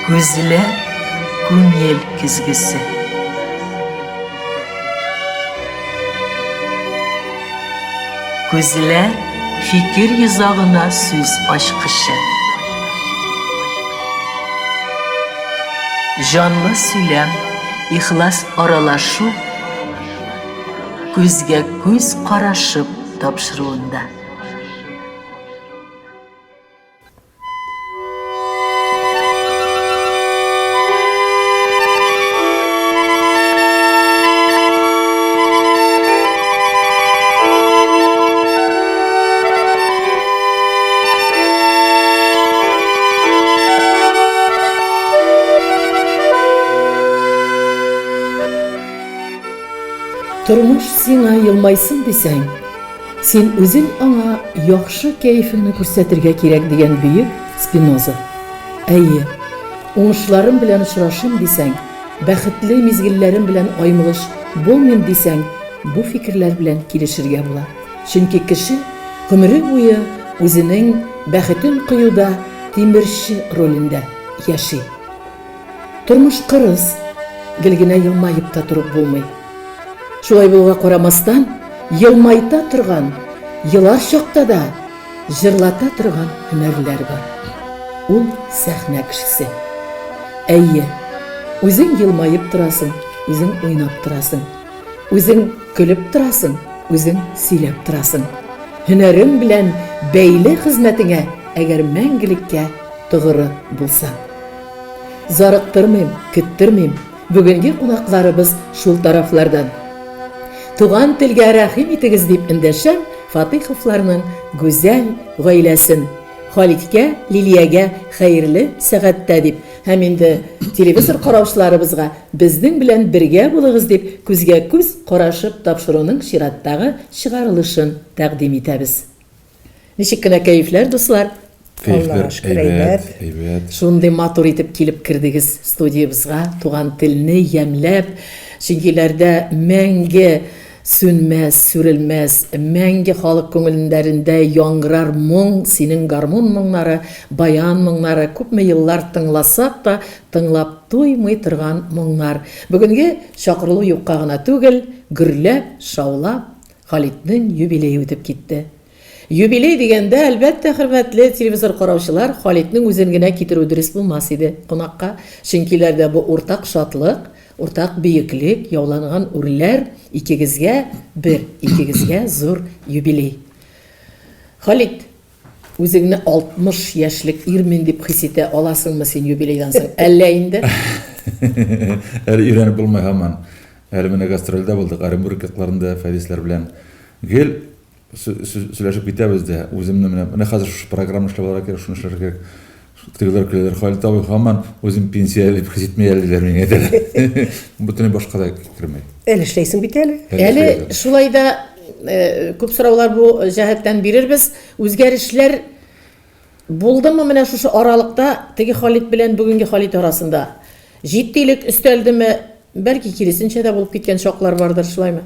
Көзілі күңел күзгісі. Көзілі fikir yüzağına söz aşkışı. Canlı söylem, ihlas aralaşu, gözge göz qaraşıp tapşırığında. Тұрмыш сиңа йылмайсын десең, сен өзің аңа яхшы кәйфіңні күрсәтергә кирәк дигән бөек Спиноза. Әйе, уңышларым белән очрашым дисәң, бәхетле мизгелләрем белән аймылыш булмыйм дисәң, бу фикерләр белән килешергә була. Чөнки кеше гомере буе үзенең бәхетен кыюда тимерче ролендә яши. Тормыш кырыс, гел генә йылмайып та торып булмый. Шулай булуга карамастан, йылмайта торган, йылар чакта да җырлата торган һөнәрләр бар. Ул сәхнә кешесе. Әйе, үзең йылмайып торасың, үзең уйнап торасың, үзең көлеп торасың, үзең сөйләп торасың. Һөнәрең белән бәйле хезмәтеңә әгәр мәңгелеккә тугры булсаң. Зарыктырмыйм, көттермим. Бүгенге кунакларыбыз шул тарафлардан. Туган телгә рәхим итегез дип эндәшәм Фатиховларның гүзәл гаиләсен. Халиткә, Лилиягә хәерле сәгатьтә дип. Һәм инде телевизор караучыларыбызга безнең белән бергә булыгыз дип күзгә күз карашып тапшыруның чираттагы чыгарылышын тәкъдим итәбез. Ничек кенә кәефләр, дуслар? Әйбәт. Шундый матур итеп килеп кирдегез студиябызга, туган телне ямләп, чөнкиләрдә мәңге сүнмәс, сүрелмәс, мәңге халык күңелендәрендә яңгырар моң, синең гармон моңнары, баян моңнары, күпме еллар тыңласак та, тыңлап туймый торган моңнар. Бүгенге чакырылу юкка гына түгел, гөрләп, шаулап, Халитның юбилее үтеп китте. Юбилей дигәндә, әлбәттә, хөрмәтле телевизор караучылар, Халитның үзен генә китерү дөрес булмас иде кунакка. Чөнкиләрдә бу уртак шатлык, уртак бийеклек, яуланган үрләр, икегезгә бер, икегезгә зур юбилей. Халит, үзеңне 60 яшьлек ирмен дип хис итә аласыңмы син юбилейдан соң? Әллә инде? Әле өйрәнеп булмай һаман. Әле менә гастрольдә булдык, Оренбург якларында фәдисләр белән. Гел сөйләшеп китәбез дә. Үземне менә хәзер шу программа эшләп кирәк, шуны эшләргә кирәк. Тегеләр көләләр, Халит абый һаман үзем пенсия дип хис итмәяләр миңа дә. Бөтенләй башка да кирмәй. Әле эшләйсең бит әле. Әле шулай да күп сораулар бу җәһәттән бирербез. Үзгәрешләр булдымы менә шушы аралыкта теге Халит белән бүгенге Халит арасында? Җиттилек өстәлдеме? Бәлки киресенчә дә булып киткән чаклар бардыр, шулаймы?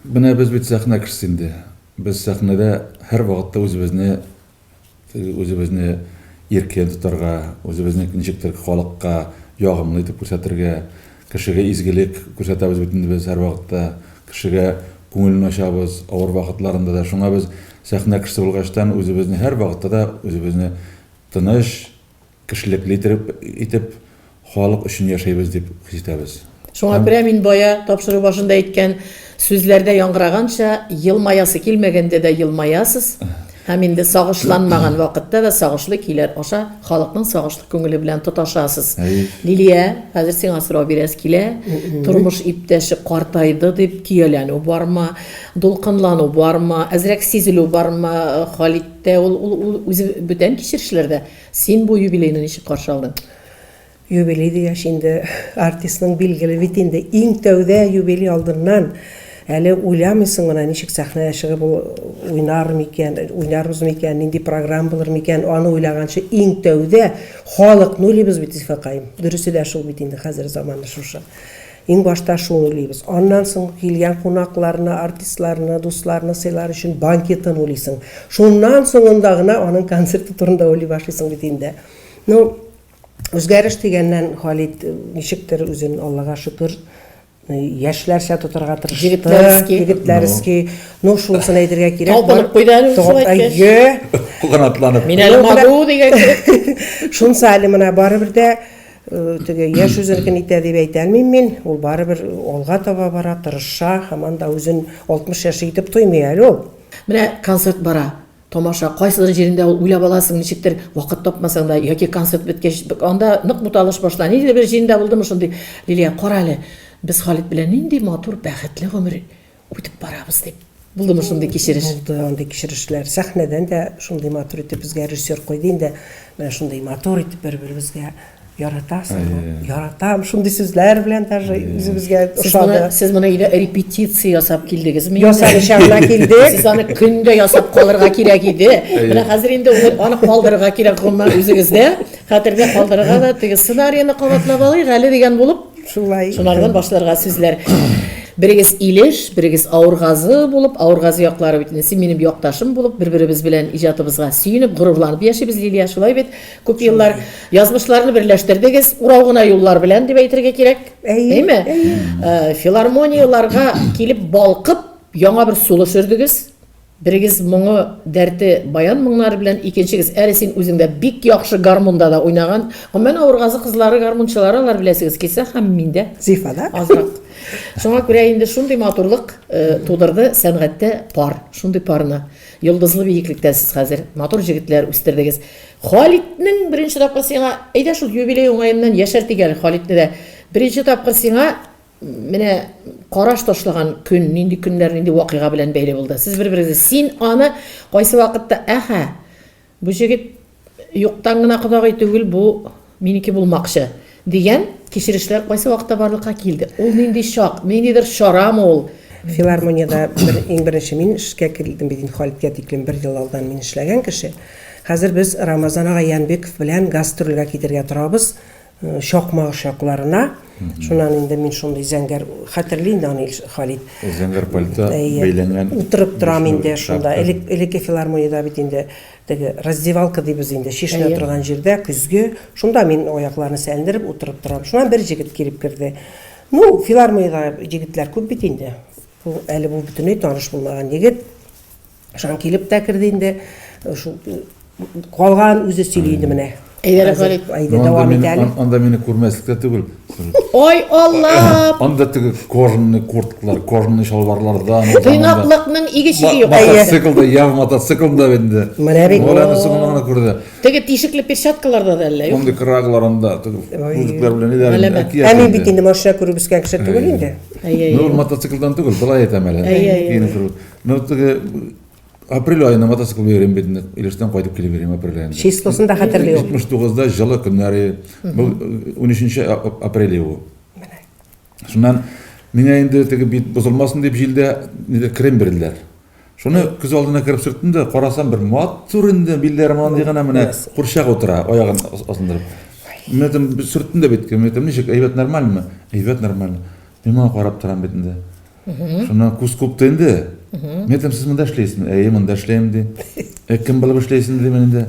Менә без бит сәхнә кешесе инде. Без сәхнәдә һәр вакытта үзебезне иркен тотарга, үзебезне ничектер халыкка ягымлы итеп күрсәтергә, кешегә изгелек күрсәтәбез бит инде без һәр вакытта, кешегә күңелен ачабыз, авыр вакытларында да. Шуңа без сәхнә кешесе булгачтан үзебезне һәр вакытта да үзебезне тыныч, кешелекле итеп халык өчен яшәйбез дип хис итәбез. Шуңа күрә мин бая тапшыру башында әйткән сүзләрдә яңгыраганча, йылмаясы килмәгәндә дә йылмаясыз. Һәм инде сагышланмаган вакытта да сагышлы көйләр аша халыкның сагышлы күңеле белән тоташасыз. Лилия, хәзер сиңа сорау бирәс килә. Тормыш иптәше картайды дип кияләнү бармы? Дулкынлану бармы? Әзрәк сизелү бармы? Халиттә ул үзе бүтән кичерешләрдә. Син бу юбилейны ничек каршы алдың? Юбилей дигәч инде артистның билгеле бит инде иң тәүдә юбилей алдыннан әле уйламыйсың гына ничек сәхнәгә чыгып уйнарбыз микән, нинди программа булыр микән, аны уйлаганчы иң тәүдә халыкны уйлыйбыз бит Исфакаем. Дөресе дә шул бит инде хәзер заманда шушы. Иң башта шуны уйлыйбыз. Аннан соң килгән кунакларны, артистларны, дусларны сыйлар өчен банкетын уйлыйсың. Шуннан соңында гына аның концерты турында уйлый башлыйсың бит инде. Ну, Үзгәреш дигәннән Халит ничектер үзен Аллага шөкер яшьләрчә тотарга тырышты. Егетләрский. Егетләрский. Ну шунысын әйтергә кирәк. Талпынып куйды әле ул шулай әйткәч. Әйе. Канатланып. Мин әле магу дигән кебек. Шунысы әле менә барыбер дә теге яшь үзенекен итә дип әйтә алмыйм мин. Ул барыбер алга таба бара, тырыша, һаман да үзен 60 яшь итеп тоймый әле ул. Менә концерт бара. Тамаша кайсыдыр җирендә ул уйлап аласың, ничектер вакыт тапмасаң да, яки концерт беткәч, анда нык буталыш башлана. Нидер бер җирендә булдымы шундый. Лилия, кара әле. Без Халит белән нинди матур, бәхетле гомер үтеп барабыз дип. Булдымы шундый кичереш? Булды андый кичерешләр. Сәхнәдән дә шундый матур итеп безгә режиссер куйды инде. Менә шундый матур итеп бер-беребезгә яратасың. Яратам шундый сүзләр белән даже үзебезгә ошады. Сез моны өйдә репетиция ясап килдегезме? Ясалыша килдек. Сез аны көндә ясап калырга кирәк иде. Менә хәзер инде аны калдырырга кирәк гомумән үзегездә. Хәтердә калдырырга да теге сценарийны кабатлап алыйк әле дигән булып, Шулай. шунардан башларга сүзләр. Берегез Илеш, берегез Авыргазы булып, Авыргазы яклары бит. Син минем якташым булып, бер-беребез белән иҗатыбызга сөенеп, горурланып яшибез, Лилия, шулай бит. Күп еллар язмышларны берләштердегез, урау гына юллар белән дип әйтергә кирәк. Әйме? Филармонияларга килеп балкып, яңа бер сулыш өрдегез. Берегез моңы, дәрте, баян моңнары белән, икенчегез әле син үзеңдә бик яхшы гармонда да уйнаган. Мен Авыргазы кызлары, гармончылары, алар беләсегез килсә һәм миндә Зифада. азрак. Шуңа күрә инде шундый матурлык тудырды сәнгатьтә пар, шундый парны. Йолдызлы биеклектә сез хәзер матур җегетләр үстердегез. Халитның беренче тапкыр сиңа, әйдә шул юбилей уңаеннан яшәртик әле Халитне дә. Беренче тапкыр сиңа менә караш ташлаган көн, нинди көннәр, нинди вакыйга белән бәйле булды. Сез бер-берегезгә син аны кайсы вакытта, әһә, бу җегет юктан гына кодагый түгел, бу минеке булмакчы дигән кичерешләр кайсы вакытта барлыкка килде. Ул нинди шак, ниндидер шарамы ул? Филармониядә иң беренче мин эшкә килдем бит Халиткә тиклем 1 ел алдан мин эшләгән кеше. Хәзер без Рамазан ага Янбеков белән гастрольгә китәргә торабыз. Шакмак шакларына. Шуннан инде мин шундый зәңгәр хәтерле инде аны Халит. Зәңгәр пальто бәйләнгән. Утырып торам инде шунда. Элекке филармониядә бит инде теге раздевалка дибез инде шишмә торган җирдә көзгө. Шунда мин аякларны сәлдереп утырып торам. Шуннан бер җегет килеп керде. Ну, филармониядә җегетләр күп бит инде. Бу әле бу бөтенләй таныш булмаган җегет. Шан килеп тә керде инде. Шу калган үзе сөйли инде менә. Әйдә Халит. Әйдә дәвам итәле. Анда мине күрмәслек тә түгел. Ой Алла! Анда теге кожаный курткалар, кожаный шалбарлардан. Тыйнаклыкның игешиге юк. Мотоциклда, яв мотоциклда инде. Менә бит. Оланы соңына күрде. Теге тишекле перчаткаларда да әллә юк. Онда крагларында теге күзләр белән Әләмә. идәрә. Әмин бит инде машина күреп үскән кеше түгел инде. Ну, мотоциклдан түгел, былай әйтәм әле. Ну, теге апрель айында мотоцикл берем бит инде. Илештән кайтып килеп берем апрель айында. Числосын да хәтерли ул. 79-да җылы көннәре, бу 13 апрель ул. Шуннан миңа инде теге бит бозылмасын дип җилдә нидә крем бирделәр. Шуны күз алдына кереп сөрттем дә, карасам бер матур инде билләре монда гына менә курчак утыра, аягын асындырып. Мен сөрттем дә бит, мен ничек, әйбәт нормальмы? Әйбәт нормаль. Миңа карап торам бит инде. Шуннан күз күпте инде. Мен сез монда эшләйсезме? Әйе, монда эшләйм ди. Кем булып эшләйсең ди мен инде.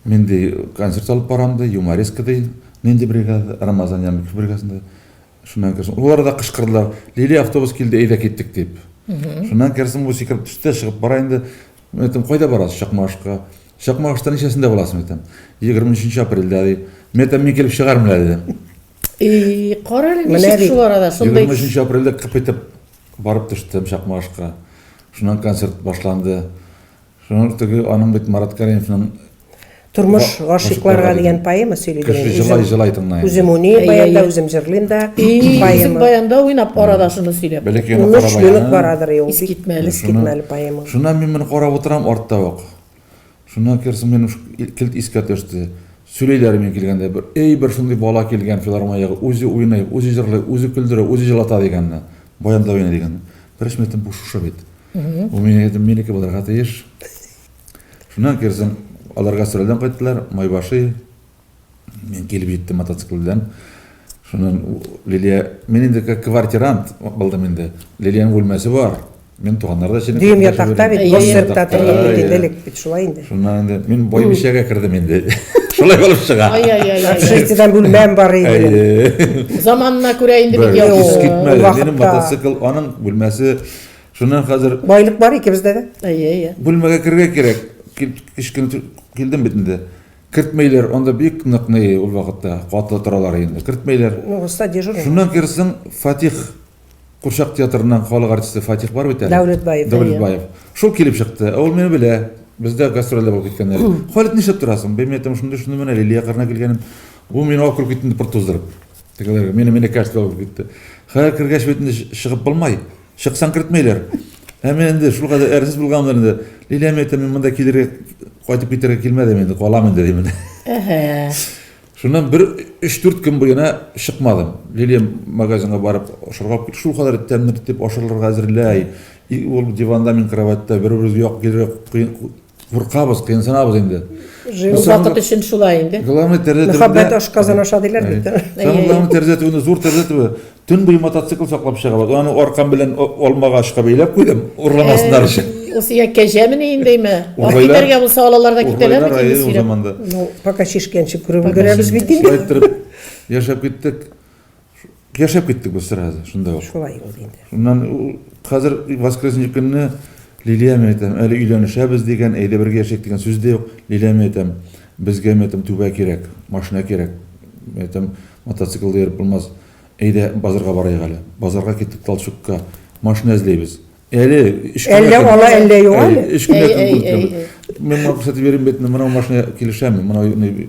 Мен ди концерт алып барам ди, юмористка ди. Нинди бригада, Рамазан Янбеков бригасында. Шуннан керсем, улар да кычкырдылар. Лилия автобус килде, әйдә киттек дип. Шуннан керсем, бу сикереп төште, чыгып бара инде. Мен әйтем, кайда барасыз? Чакмашка. Чакмаштан ничәсендә буласың әйтем. 23 апрельдә ди. Мен әйтем, мин килеп чыгармын ди. Кара әле ничек шул арада шундай. 23 апрельдә кыпытып барып төштем Чакмашка. Шуннан концерт башланды. Шуннан теге аның бит Марат Каримовның Тормыш гашикларга дигән поэма сөйли. Кеше җылай тыңлый. Үзем уйный баянда, үзем җырлыйм да. Үзем баянда уйнап арада шуны сөйләп. Бәлки Ул аны шлюлык карабай. барадыр ул. Искитмәле. Поэма. Шуннан мин моны карап утырам артта ук. Шуннан керсем мен килт искә төште. Сөйләйләр мен килгәндә бер бер шундый бала килгән филармониягә, үзе уйный, үзе җырлый, үзе көлдерә, үзе җылата дигәнне. Баянда уйный дигәнне. Берешмәтем бу шуша бит. У минеке булырга тиеш. Шуннан керсем алар гастрольдән кайттылар, Майбашы. Мен килеп җиттем мотоциклдан. Шуннан Лилия, мен инде квартирант булдым инде. Лилияның бүлмәсе бар. Мен туганнарда сине. Дим ятакта бит, концертта торган бит инде бит шулай инде. Шуннан инде мен бой бишәгә кирдем инде. Шулай булып чыга. Общежитиеден бүлмәм бар иде. Заманына күрә инде бик Без яхшы. китмәде. вакытта. Минем мотоцикл, аның бүлмәсе. Шуннан хәзер Байлык бар икебездә дә. бүлмәгә кергә кирәк. Кичкене килдем бит инде. Кертмәйләр, анда бик нык ул вакытта катлы торалар инде. Кертмәйләр. Ну, уста дежурный. Шуннан кирсең Фатих Курчак театрынан халык артисты Фатих бар бит әле. Дәүләтбаев. Дәүләтбаев. Шул килеп чыкты. Ул мине белә. Бездә гастрольдә булып киткәннәр. Халит нишләп торасың? Бе мен шунда менә Лилия кырына килгәнем. Бу мине алып китте инде портуздырып. Тегеләр мине кәштә алып китте. Хәзер кергәч бит инде чыгып булмай. Чыксаң кертмәйләр. Әмма инде шул кадәр әрсез булганнар инде. Лилия мен монда килергә, кайтып китәргә килмәдем инде. Калам инде димен. Шуннан 3-4 көн буена чыкмадым. Лилия магазинга барып ашыргап китте. Шул кадәр тәмле дип ашырларга әзерләй. Ул диванда мен кроватьта бер-беребезгә як килергә куркабыз, кыенсынабыз инде. Ул вакыт өчен шулай инде. Главный тәрәзә Мөхәббәт ашказан аша диләр бит. Главный тәрәзә төбендә зур тәрәзә төбе. Төн буе мотоцикл саклап чыга. Аны аркам белән алмага ашка бәйләп куйдым. Урламасыннар өчен. Ул сия кәҗәмени инде. Ургайлар- Китәргә булса алаларда китәләр Урлайлар, бит ул инде. заманда. Ну, пока шишкәнче күреп өлгерәбез бит инде. Шулай итеп яшәп киттек. Яшәп киттек без сразу шунда ук. Шулай булды инде. Шуннан хәзер воскресенье көнне Лилия әйтәм, әле өйләнешәбез дигән, әйдә бергә яшәк дигән сүз дә юк. Лилия әйтәм, безгә әйтәм түбә кирәк, машина кирәк. Әйтәм, мотоцикл дә булмас. Әйдә базарга барайык әле. Базарга киттек Талчукка, машина эзләйбез. Әле Әллә ала, әллә юк әле. Эш көннән мен максаты берем бит, менә машина килешәме, менә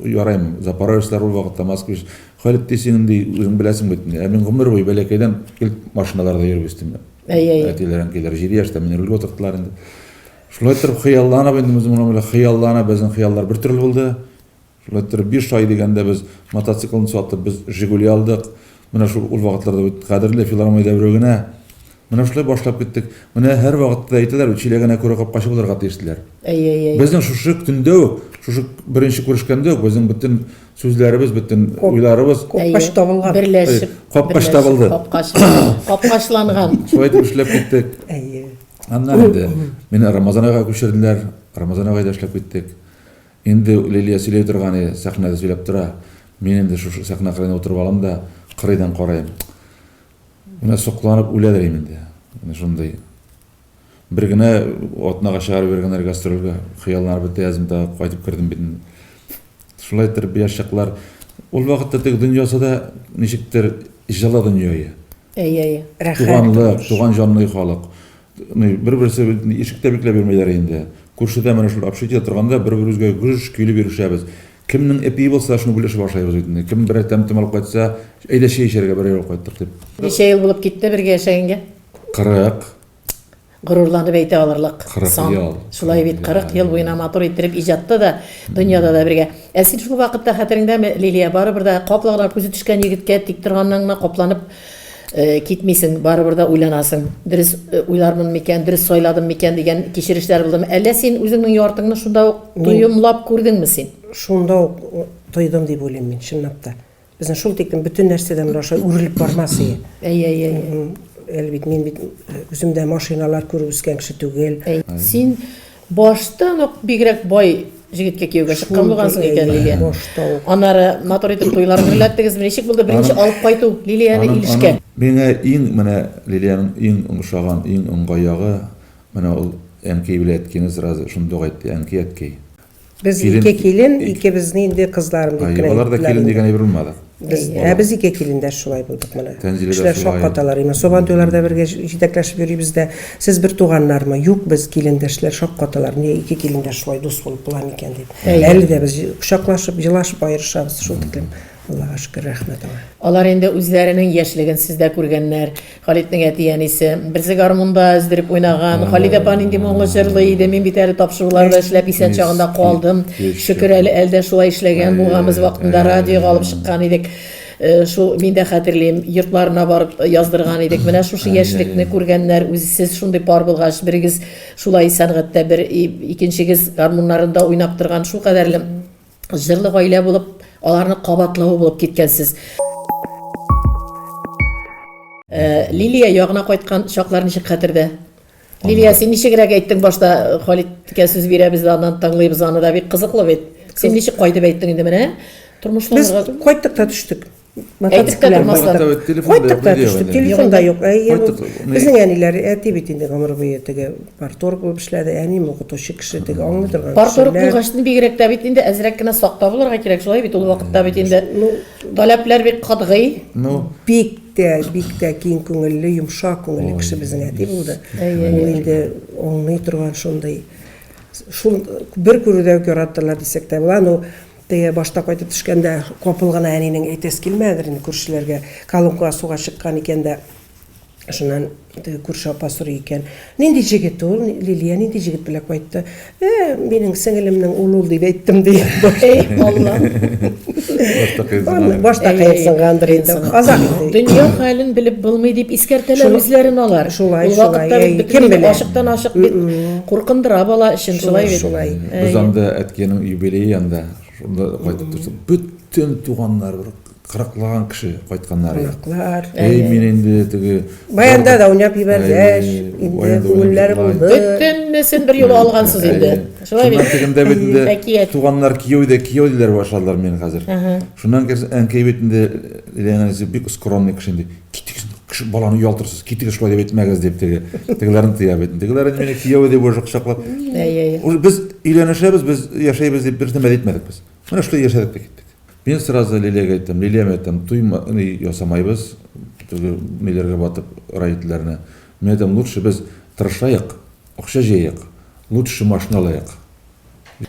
ярайм. Запорожецлар ул вакытта Москвич. Халит дисең инде үзең беләсең бит. Мин гомер буе бәләкәйдән килеп машиналарда йөрбестем. Әтиләрен килер җире яшьтә мине рөлгә утырттылар инде. Шулай итеп хыялланып инде без моны белән хыяллана, безнең хыяллар бер төрле булды. Шулай итеп 5 ай дигәндә без мотоциклны сатып, без Жигули алдык. Менә шул ул вакытларда бит кадерле филармония дәврегенә. Менә шулай башлап киттек. Менә һәр вакытта әйтәләр, Чиләгенә күрә капкачы булырга тиешләр. Безнең шушы төндә үк, шушы беренче күрешкәндә үк безнең бөтен сүзләребез, бөтен уйларыбыз Капкач табылган. Берләшеп. Капкач табылды. Капкачланган. Шулай итеп эшләп киттек. Аннан инде мине Рамазан айга күчерделәр. Рамазан айга эшләп киттек. Инде Лилия сөйләп торган, сәхнәдә сөйләп тора. Мин инде шушы сәхнә кырыена утырып алам да, кырыйдан карайм. Менә сокланып үләдер инде. Менә шундый. Бер генә атнага чыгарып бергәннәр гастрольгә, хыяллар бетә язымда кайтып кирдем бит. Шулай итеп яшьләр. Ул вакытта тег дөньясы да ничектер җылы дөнья. Рәхәт. Туган җанлы халык. Бер-берсе ишектә бикләп йөрмәйләр инде. Күршедә менә шул общежитие торганда бер-беребезгә гүж көйле бирешәбез. Кемнең эпи булса шуны бүлешеп башлайбыз инде. Кем бер тәм алып кайтса, әйдә чәй эчәргә бер ел кайттык дип. Ничә ел булып китте бергә яшәгәнгә? 40 Горурланып әйтә алырлык. 40 ел. Шулай бит 40 ел буена мотор иттереп иҗатты да, дөньяда да бергә. Син шул вакытта хәтереңдәме, Лилия барыбер да каплагына күзе төшкән егеткә тик торганнан гына капланып китмисең, барыбер да уйланасың. Дөрес уйлармын микән, дөрес сайладым микән дигән кичерешләр булдымы? Әллә син үзеңнең яртыңны шунда ук туйымлап күрдеңме син? Шунда ук тойдым дип уйлыйм мин, чынлап та. Безнең шул тиктен бөтен нәрсәдән аша үрелеп бармас иде. Әлбит мин бит үземдә машиналар күреп үскән кеше түгел. Син баштан ук бигрәк бай җегеткә кияүгә чыккан булгансың икән, Лилия. Аннары мотор итеп туйлар гөрләттегез, ничек булды беренче алып кайту Лилияны илешкә? Миңа иң менә Лилияның иң уңшаган, иң уңгаягы менә ул әнкәй белән әткәне сразу шунда әйтте, әнкәй әткәй. Без ике килен, икебезне инде кызларым дип кенә. Алар да килен дигән әйбер булмады. Без ике килендә шулай булдык менә. Тәнзилә дә Кешеләр шулай. шаккаталар име. Сабан туйларда бергә җитәкләшеп йөрибез дә. Сез бер туганнармы? Юк, без килендәшләр шаккаталар. Ни ике килендә шулай дус булып була микән дип. Әле дә без кочаклашып, җылашып аерышабыз шул тиклем. Аллаһка шөкер, рәхмәт аңа. Алар инде үзләренең яшьлеген сездә күргәннәр. Халитның әти-әнисе берсе гармунда өздереп уйнаган. Халид апа нинди моңлы җырлый иде. Мин бит әле тапшыруларда эшләп исән чагында калдым. Шөкер әлдә шулай эшләгән булганбыз вакытында радиога алып чыккан идек. Шул мин дә хәтерлим, йортларына барып яздырган идек. Менә шушы яшьлекне күргәннәр, үзсез шундый пар булгач, берегез шулай сәнгатьтә, бер икенчегез гармуннарында уйнап торган шул кадәрле җырлы гаилә булып, аларны кабатлау булып киткәнсез. Лилия ягына кайткан чаклар ничек хәтердә? Лилия, син ничегрәк әйттең башта, Халиткә сүз бирәбез, аннан тыңлыйбыз, аны да бик кызыклы бит. Сен ничек кайтып әйттең инде менә? Biz Тормышларга koyduk da düştük. Әйтеп тә тормаслар. Koyduk da düştük. Telefonda yok. Koyduk, Bizning әниләр әти бит инде гомер буе теге парторг булып эшләде. Әни укытучы кеше теге аңлый торган. Парторг булгачтын бигрәк тә бит инде әзрәк кенә сакта булырга кирәк шулай бит ул вакытта бит инде таләпләр бик катгый. Бик тә киң күңелле, йомшак күңелле кеше безнең әти булды. Ул инде аңлый торган шундый. Шул бер күрүдә яраттылар дисәк тә була. Ну теге башта кайтып төшкәндә капылган әнинең әйтәс килмәдер инде күршеләргә. Колонкага суга чыккан икән дә шуннан теге күрше апа сорый икән. Нинди җегет ул? Лилия нинди җегет белән кайтты? Минең сеңелемнең ул дип әйттем ди. Алла. Башта кайсынгандыр инде. Азак. Дөнья хәлен белеп булмый дип искәртәләр үзләрен алар. Шулай, Ул вакытта шулай. бит Кем белә? ашыктан ашык бит куркындыра бала өчен шулай бит. Шулай. Biz anda әткенең юбилейы янда шунда кайтып торсак, бүтән туганнар бер 40лаган кеше кайтканнар. Кунаклар. Мин инде теге Баянда да уйнап ибәрдәш, инде күңелләр булды. Бөтеннесен бер юлы алгансыз инде. Шулай бит. Шуннан тегендә бит инде Әкият. туганнар кияү диләр башладылар мен хәзер. Шуннан керсә әнкәй бит инде Леназе бик скромный кеше инде. Китик кеше баланы ялтырсыз, китик шулай дип әйтмәгез дип тегеләрен тыя бит. Тегеләр менә кияү дип шакшаклап. Без өйләнешәбез, без яшәйбез дип бер нәмә әйтмәдек без. Менә шулай яшәдек дип. Мен сразу Лилияга әйттем, Лилия әйттем, туйма ясамайбыз, теге неләргә батып райитләрне. Мен әйттем, лучше без тырышайык, акча җыйык, лучше машина алайык.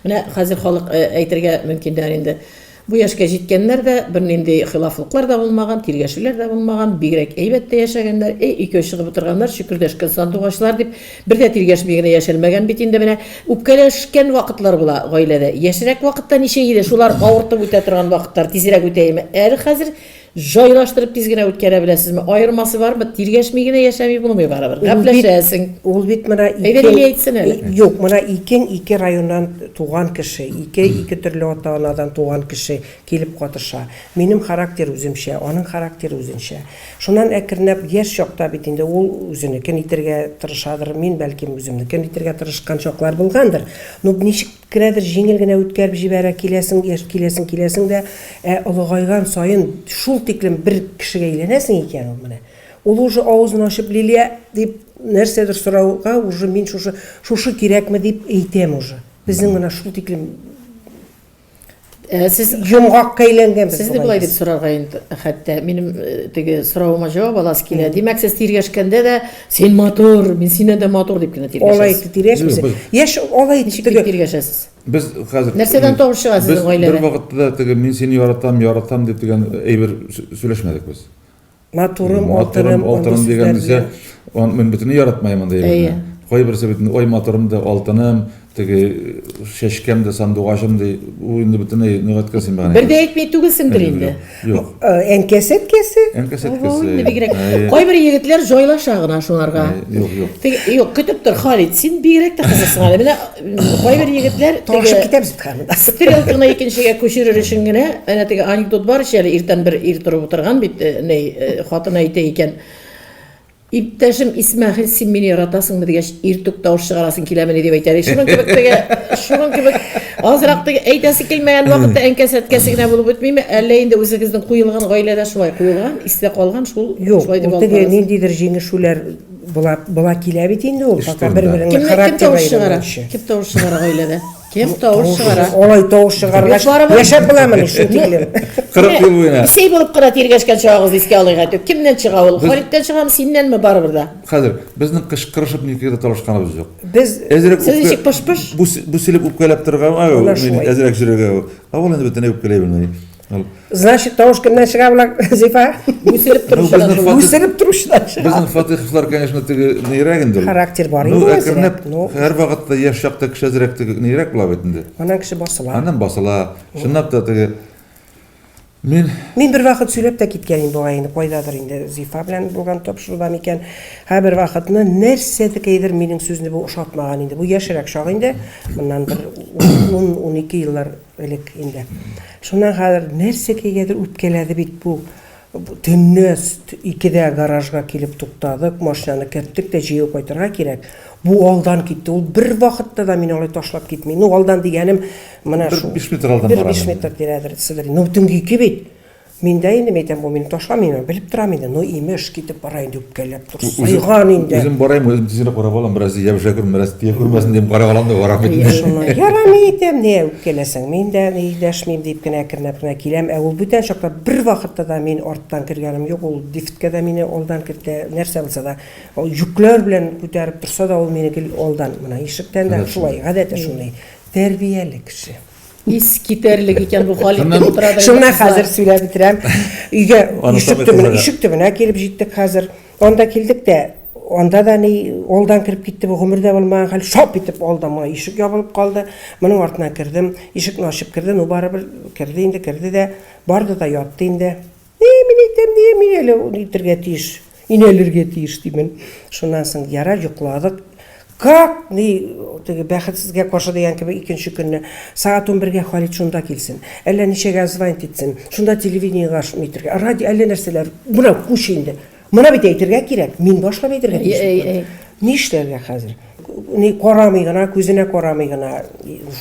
Менә хәзер халык әйтергә мөмкиндер инде. Бу яшькә җиткәннәр дә бернинди хилафлыклар да булмаган, тиргәшүләр дә булмаган, бигрәк әйбәт тә яшәгәннәр, икәү чыгып утырганнар, шөкердәшкән сандугачлар дип, бер дә тиргәшми генә яшәлмәгән бит инде менә үпкәләшкән вакытлар була гаиләдә. Яшьрәк вакытта ничә иде, шулар авыртып үтә торган вакытлар тизрәк үтәйме? Әле хәзер җайлаштырып тиз генә үткәрә беләсезме? Аермасы бармы? Тиргәшми генә яшәми булмый барыбер. Гәпләшәсең. Ул бит менә Әйбәтле әйтсен әле. Юк, менә ике районнан туган кеше, ике төрле ата-анадан туган кеше килеп катыша. Минем характер үземчә, аның характеры үзенчә. Шуннан әкренләп яшь чакта бит инде ул үзенекен итәргә тырышадыр, мин бәлки үземнекен итәргә тырышкан чаклар булгандыр. Ну ничек кенәдер җиңел генә үткәреп җибәрә киләсең дә, олыгайган саен шул тиклем бер кешегә әйләнәсең икән ул менә. Ул уже авызын ачып Лилия дип нәрсәдер сорауга уже мин шушы кирәкме дип әйтәм уже. Безнең менә шул тиклем Сез йомгакка әйләнгән без. Сез дә булай дип сорарга инде. Хәтта минем теге соравыма җавап аласы килә. Димәк, сез тиргәшкәндә дә син матур, мин синнән дә матур дип кенә тиргәшәсез. Алай тиргәшмисез. Яшь алай Ничек тиргәшәсез? Без хәзер Нәрсәдән тавыш чыга сезнең гаиләдә? Бер вакытта теге мин сине яратам дип дигән әйбер сөйләшмәдек без. Матурым, алтыным дигән дисә, мен бөтенләй яратмыйм анда әйберне. Кайберсе бит ой матурым да алтыным, теге шәшкәм дә сандугашым да инде бөтенләй нигаткәсем бар. Бер дә әйтмәй түгелсеңдер инде. Юк. Әнкәсеткәсе. Кайбер егетләр җайлаша гына шуларга. Юк. Юк, көтеп тор, Халид, син бигрәк тә кызыксың әле. Менә кайбер егетләр Ташып китәбез бит. стереотипны икенчегә күчерер өчен генә, әнә теге анекдот бар ич әле, иртән бер ир торып утырган бит, хатын әйтә икән. Иптәшем Исмәгыйль, син мине яратасыңмы дигәч, иртүк тавыш чыгарасың киләмени дип әйтә. Шуның кебек азрак теге әйтәсе килмәгән вакытта әнкәсәткәсе генә булып үтмиме? Әллә инде үзегезнең куелган гаиләдә шулай куелган, истә калган шул шулай дип алып. Теге ниндидер җиңешүләр була килә бит инде ул. Факат бер-беренә характер әйләнә. Кем тавыш чыгара гаиләдә? Кем тавыш чыгара? Алай тавыш чыгаргач, яшәп буламыни шул тиклем. 40 ел буена. Сей булып кына тиргәшкән чагыгыз искә алыйга төп. Кемнән чыга ул? Халиттән чыгамы, синнәнме барыбер да? Хәзер безнең кышкырышып никәдә талашканыбыз юк. Без сез ничек пыш-пыш? Бу силеп үпкәләп торган, әзрәк җиргә. Ул инде бөтенләй үпкәләй белмәй. Значит, тавыш кемнән чыга була, Зифа? Үсереп торушыдан. Үсереп торушыдан. Безнең Фатихлар, конечно, теге нирәгендер. Характер бар инде. Һәр вакытта яшь чакта кеше әзрәк теге нирәк була бит инде. Анан кеше басыла. Аннан басыла. Шуннап та теге Мин бер вакыт сөйләп тә киткән инде инде кайдадыр инде Зифа белән булган тапшыруда микән. Бер вакытны нәрсәдер минем сүзне бу ошатмаган инде. Бу яшәрәк чак инде. Моннан бер 10-12 еллар элек инде. Шуннан хәзер нәрсәгәдер үпкәләде бит бу. Түнне 2-дә гаражга килеп туктадык, машинаны керттек дә җыеп кайтырга кирәк. Бу алдан китте. Ул бер вакытта да мин алай ташлап китмим. Ну алдан дигәнем менә Бер шул. 5 метр алдан Бер барам 5 инде. метр тирәдер сидер. Ну төнге 2 бит. Мин дә инде әйтәм, бу мине ташламыйм, белеп торам инде. Ну имеш китеп бара инде үпкәләп тур. Сайган инде. Үзем барайм, өзім тезірек қарап алам, біраз ия күрмәсін, біраз тия күрмәсін деп қарап алам да барам. Шуны ярамый итәм, не үпкәләсәң. Мин дә дәшмим дип кенә кернәп кенә киләм. Ә ул бүтән чакта бер вакытта да мин арттан кергәнем юк. Ул лифткә дә мине алдан кертә, нәрсә булса да. Ул йөкләр белән күтәреп торса да ул мине алдан менә ишектән дә шулай, гадәте шундый. Тәрбияле кеше. Ис китерлек икән бу Халид дип утырады. Шуны хәзер сөйләп битерәм. Өйгә Аны ишек төбенә килеп җиттек хәзер. Анда килдек дә, анда да ни алдан кирип китте, бу гомердә булмаган хәл, шап итеп алдыма ишек ябылып калды. Моның артына кирдем, ишекне ачып кирде, ну барыбер кирде дә, барды да ятты инде. Мин әйтәм, мин әле итәргә тиеш, инәлергә тиеш димен. Шуннан соң яра йокладык. Как ни теге бәхетсезгә каршы дигән кебек икенче көнне саат 11-гә Халид шунда килсен. Әллә ничәгә звонить итсен. Шунда телевидениегә шмитергә. Радио әллә нәрсәләр. Буна куш инде. Моны бит әйтергә кирәк. Мин башлап әйтергә тиеш. Ни эшләргә хәзер? Ни карамый гына, күзенә карамый гына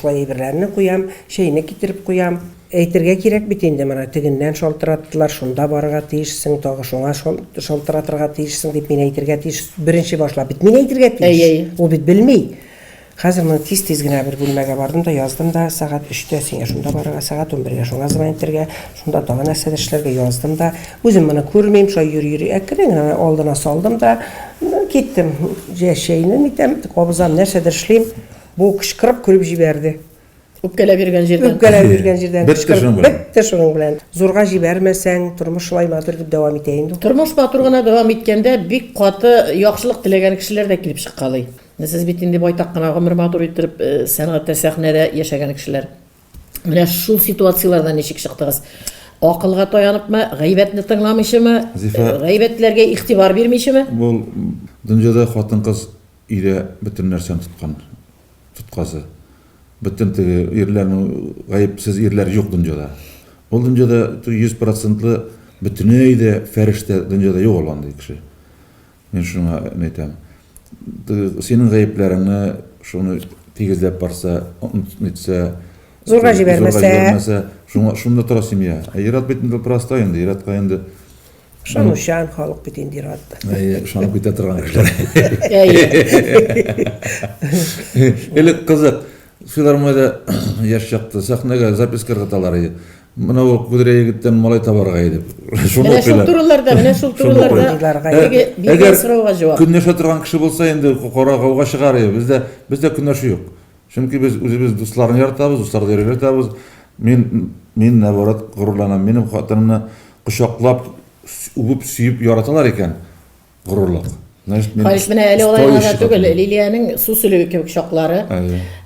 шулай әйберләрне куям, шәйне китереп куям. Әйтергә кирәк бит инде менә тегеннән шалтыраттылар, шунда барырга тиешсең, тагы шуңа шалтыратырга тиешсең дип мин әйтергә тиеш. Беренче башлап бит мин әйтергә тиеш. Ул бит белми. Хәзер мен тиз генә бер бүлмәгә бардым да яздым да сәгать 3-тә сиңа шунда барырга, сәгать 11-гә шуңа звонить итәргә, шунда тагы нәрсә эшләргә яздым да. Үзем моны күрмим, шулай йөри, әкрен генә алдына салдым да киттем. Җәшәйне итәм, кабызам, нәрсәдер эшлим. Бу кычкырып көлеп җибәрде. Үпкәләп йөргән җирдән. Үпкәләп йөргән җирдән Бетте шуның белән. Зурга җибәрмәсәң, тормыш шулай матур дип дәвам итә инде. Тормыш матур гына дәвам иткәндә бик каты яхшылык теләгән кешеләр дә килеп чыккалый. Сез бит инде байтак кына гомер матур иттереп сәнгатьтә, сәхнәдә яшәгән кешеләр. Менә шул ситуациялардан ничек чыктыгыз? Акылга таяныпмы, гайбәтне тыңламыйчымы, гайбәтләргә игътибар бирмичеме? Бұл дөньяда хатын-кыз ире бөтен нәрсәне тоткасы. Бөтен теге ирләрнең гаепсез ирләр юк дөньяда. Ул дөньяда 100% бөтенләй дә фәрештә дөньяда юк алган кеше. Мин шуңа әйтәм. Синең гаепләреңне шуны тигезләп барса, нитсә, Зурга җибәрмәсә, шунда тора семья. Ират бит инде проста инде, иратка инде Шанушан халык бит инде иратты. шанып китә торган кешеләр. Элек кызык, филармониядә яшь чакта сәхнәгә записка каталар иде. Менә ул күдерә егеттән малай табарга иде. Менә шул турыларда, бигә сорауга җавап. Көнләшә торган кеше булса инде карагауга чыгар иде. Бездә көнләшү юк. Чөнки без үзебез дусларны яратабыз, дусларны яратабыз. Мин наоборот горурланам. Минем хатынымны кочаклап, үбеп, сөеп яраталар икән. Горурлык. Халид менә әле алайга түгел, Лилиянең сусүлеге кебек чаклары.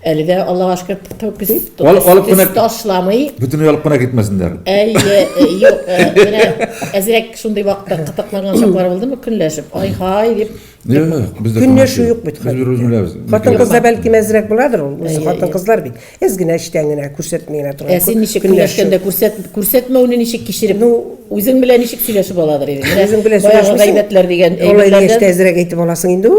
Әле дә Аллаһка шөкер ташламый. Бүтән ялып кына китмәсеннәр. Юк, менә әзрәк шундый вакытта кытыкланган чаклар булдымы көнләшеп? Ай-хай дип. Көнләшү юк бит. Хатын-кызда бәлки мәзрәк буладыр ул. Хатын-кызлар бит. Эзгенә эштән генә күрсәтмәгән торган. Син ничек көнләшкәндә күрсәтмәүне ничек кичереп, үзең белән ничек сөйләшеп аладыр иде. Үзең белән сөйләшеп гайбәтләр дигән әйберләрдән әзрәк әйтеп аласың инде ул.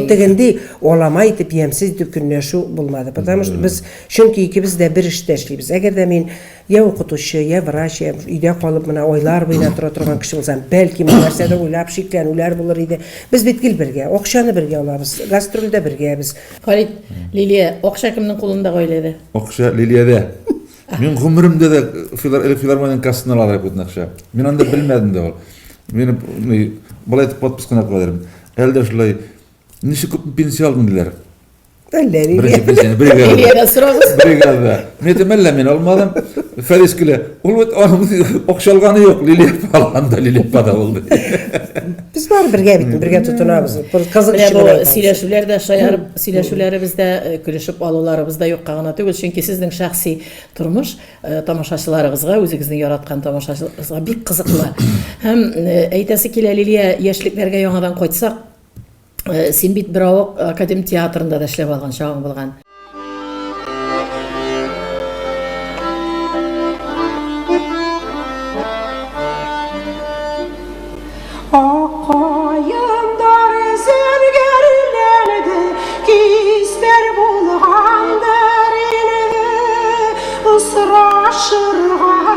Тегенди оламай итеп ямсыз итеп көнләшү булмады. Потому что без чөнки икебез дә бер эштә эшлибез. Әгәр дә мин я укытучы, я врач, я өйдә калып менә айлар буена тора торган кеше булсам, бәлки нәрсәдә уйлап шикләнүләр булыр иде. Без бит гел бергә, акчаны бергә алабыз, гастрольдә бергә без. Халид, Лилия, акча кемнең кулында гаиләдә? Акча Лилиядә. Мин гомеремдә дә филармониянең кассасына алып бутын акча. Мин анда белмәдем дә ул. Мин булай подписканы куйдым. Әлдә шулай ничек күп пенсия алдым диләр. Бригада. Мен мен алмадым. Фәрис килә. Ул бит акчалганы юк. Лилия алганда Лилия пада булды. Без бар бергә бит, бергә тотынабыз. Кызык эш булды. Сөйләшүләрдә шаярып, сөйләшүләребездә көлешеп алуларыбызда юк гына түгел, чөнки сезнең шәхси тормыш тамашачыларыгызга, үзегезнең яраткан тамашачыларыгызга бик кызыклы. Һәм әйтәсе килә Лилия, яшьлекләргә яңадан кайтсак, син бит бер авык академ театрында да эшләп алган чагың булган. Usraşırğa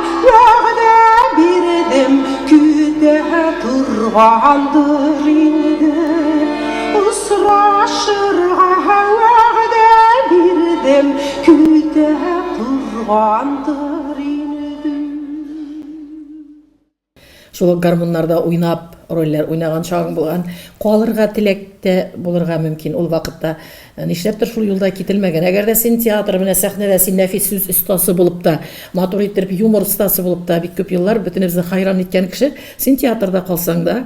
vədə birdim, küdə turğandır indi. Usraşırğa vədə birdim, küdə turğandır indi. Шул гармоннарда уйнап, рольләр уйнаган чагың булган. Калырга теләктә булырга мөмкин ул вакытта. Нишләптер шул юлда кителмәгән. Әгәр дә син театр менә сәхнәдә син нәфис сүз остасы булып та, матур итеп юмор остасы булып та бик күп еллар бөтенебезне хайран иткән кеше, син театрда калсаң да,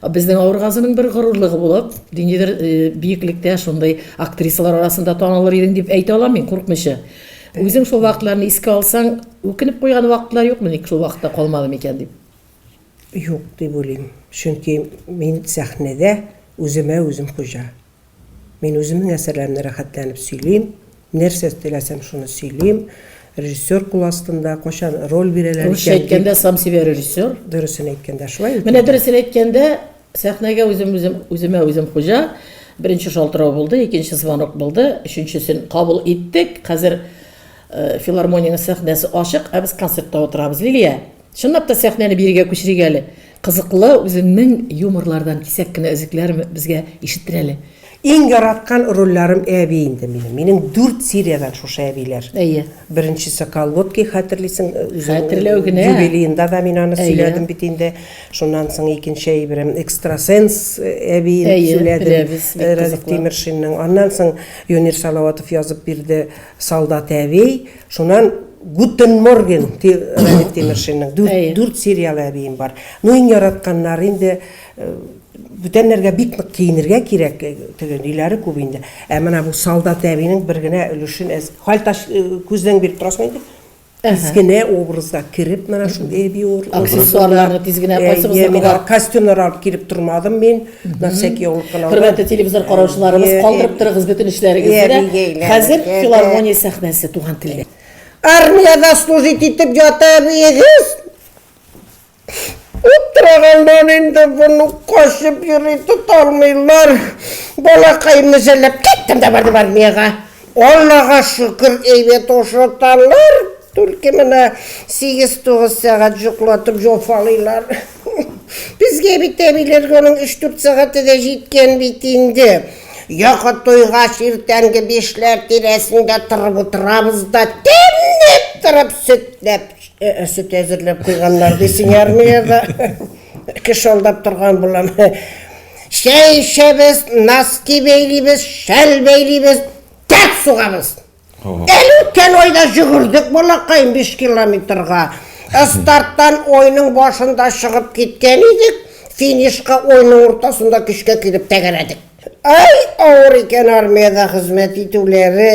безнең авыргазының бер горурлыгы булып, ниндидер биеклектә шундый актрисалар арасында танылыр идең дип әйтә алам мин куркмыйча. Үзең шул вакытларны искә алсаң, үкенеп куйган вакытлар юкмы ник шул вакытта калмадым икән дип. Юк дип уйлыйм. Чөнки мин сәхнәдә үзем хуҗа. Мин үземнең әсәрләремне рәхәтләнеп сөйлим, нәрсә теләсәм шуны сөйлим. Режиссер кул астында кашан роль бирәләр Русча әйткәндә сам себе режиссер. Дөресен әйткәндә шулай. Менә дөресен әйткәндә сәхнәгә үзем хуҗа. Беренче шалтырау булды, икенче звонок булды, өченчесен кабул иттек. Хәзер филармониянең сәхнәсе ачык, ә без концертта утырабыз, Лилия. Чынлап та сәхнәне бирегә күчерик әле. Кызыклы үзеңнең юморлардан кисәк кенә өзекләр безгә ишеттер әле. Иң яраткан рольләрем әби инде минем. Минем 4 сериядан шушы әбиләр. Әйе. Беренчесе Колготки, хәтерлисең, Хәтерләү генә. Юбилеенда да мин аны сөйләдем бит инде. Шуннан соң икенче әйберем Экстрасенс әбиен сөйләдем. Разиф Тимершинның. Аннан соң Юнир Салаватов язып бирде Солдат әби. Шуннан Guten Morgen Разиф Тимершинның. 4 сериялы әбием бар. Ну иң яратканнар инде бүтәннәргә бик нык киенергә кирәк, тегеләре күп инде. Ә менә бу Солдат әбинең бер генә өлешен халташ күздән биреп торасың инде. Тизгенә образга кирип, менә шул әби аксессуарларны тизгенә кайсыбызга костюмнар алып кирип тормадым мин. На всякий канал. Хөрмәтле телевизор караучыларыбыз, калдырып торыгыз бүтән эшләрегезне. Хәзер филармония сәхнәсе туган телдә. Армияда служить итеп ята әбиегез. Утрагандан инде буны кашып йөри тоталмыйлар. Балакайымны жәлләп кеттем дә бардым армияга. Аллага шөкер, әйбәт ошаталар. Түлке менә 8-9 сәгать йоклатып жофалыйлар. Безгә бит әбиләргә 3-4 сәгатьтә җиткән бит инде. Яка тойга ширтәнге 5ләр тирәсендә торып утырабыз да тәмләп торып сөт әзерләп куйганнар дисең армияда. Кеше алдап торган булам. Шәй шәбез, носки бәйлибез, шәл бәйлибез, тәк сугабыз. Әле үткән айда жүгердек балакайым 5 километрга. Старттан ойның башында чыгып киткән идек, финишка ойның ортасында көчкә килеп тәгәрәдек. Ай, авыр икән армияда хезмәт итүләре.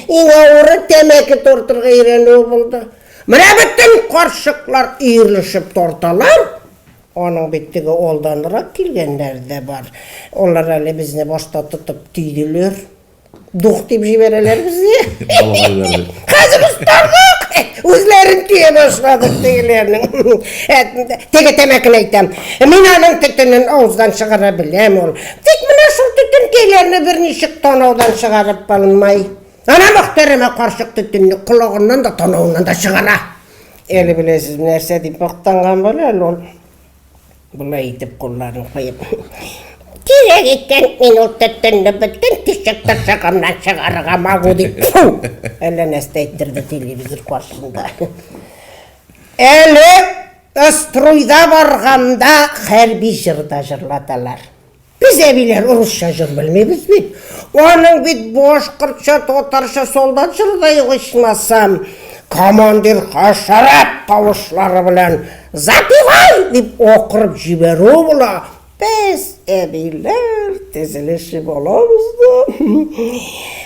Иң авыры тәмәке тортырга өйрәнү булды. Менә бөтен каршыклар ирлешеп торталар. Аның биттеге алданрак килгәннәр дә бар. Алар әле безне башта тотып тиделәр. Дух дип җибәрәләр безне. Хәзер устарлык. Үзләрен тия башладык тегеләрнең. Теге тәмәкене әйтәм. Мин аның төтенен авыздан чыгара беләм ул. Тик менә шул төтенкәйләрне берничек танаудан чыгарып булмай. Ана мөхтәрәмә каршык төтенне колагыннан да танауыннан да чыгара. Әле беләсез нәрсә дип мактанган була ул. Булай итеп кулларын куеп. Кирәк икән мин ул төтенне бөтен тишектә чыгарман чыгарга магу дип. Әллә нәрсә әйттерде телевизор каршында. Әле струйда барганда хәрби җырда җырлаталар. Biz әбиләр урысча җыр белмибез бит. Аның бит башкортча, татарча солдат җырда ичмасам, командир хашарат тавышлары белән "Запивай" дип акырып җибәрү була. Biz әбиләр тезелешеп алабыз да.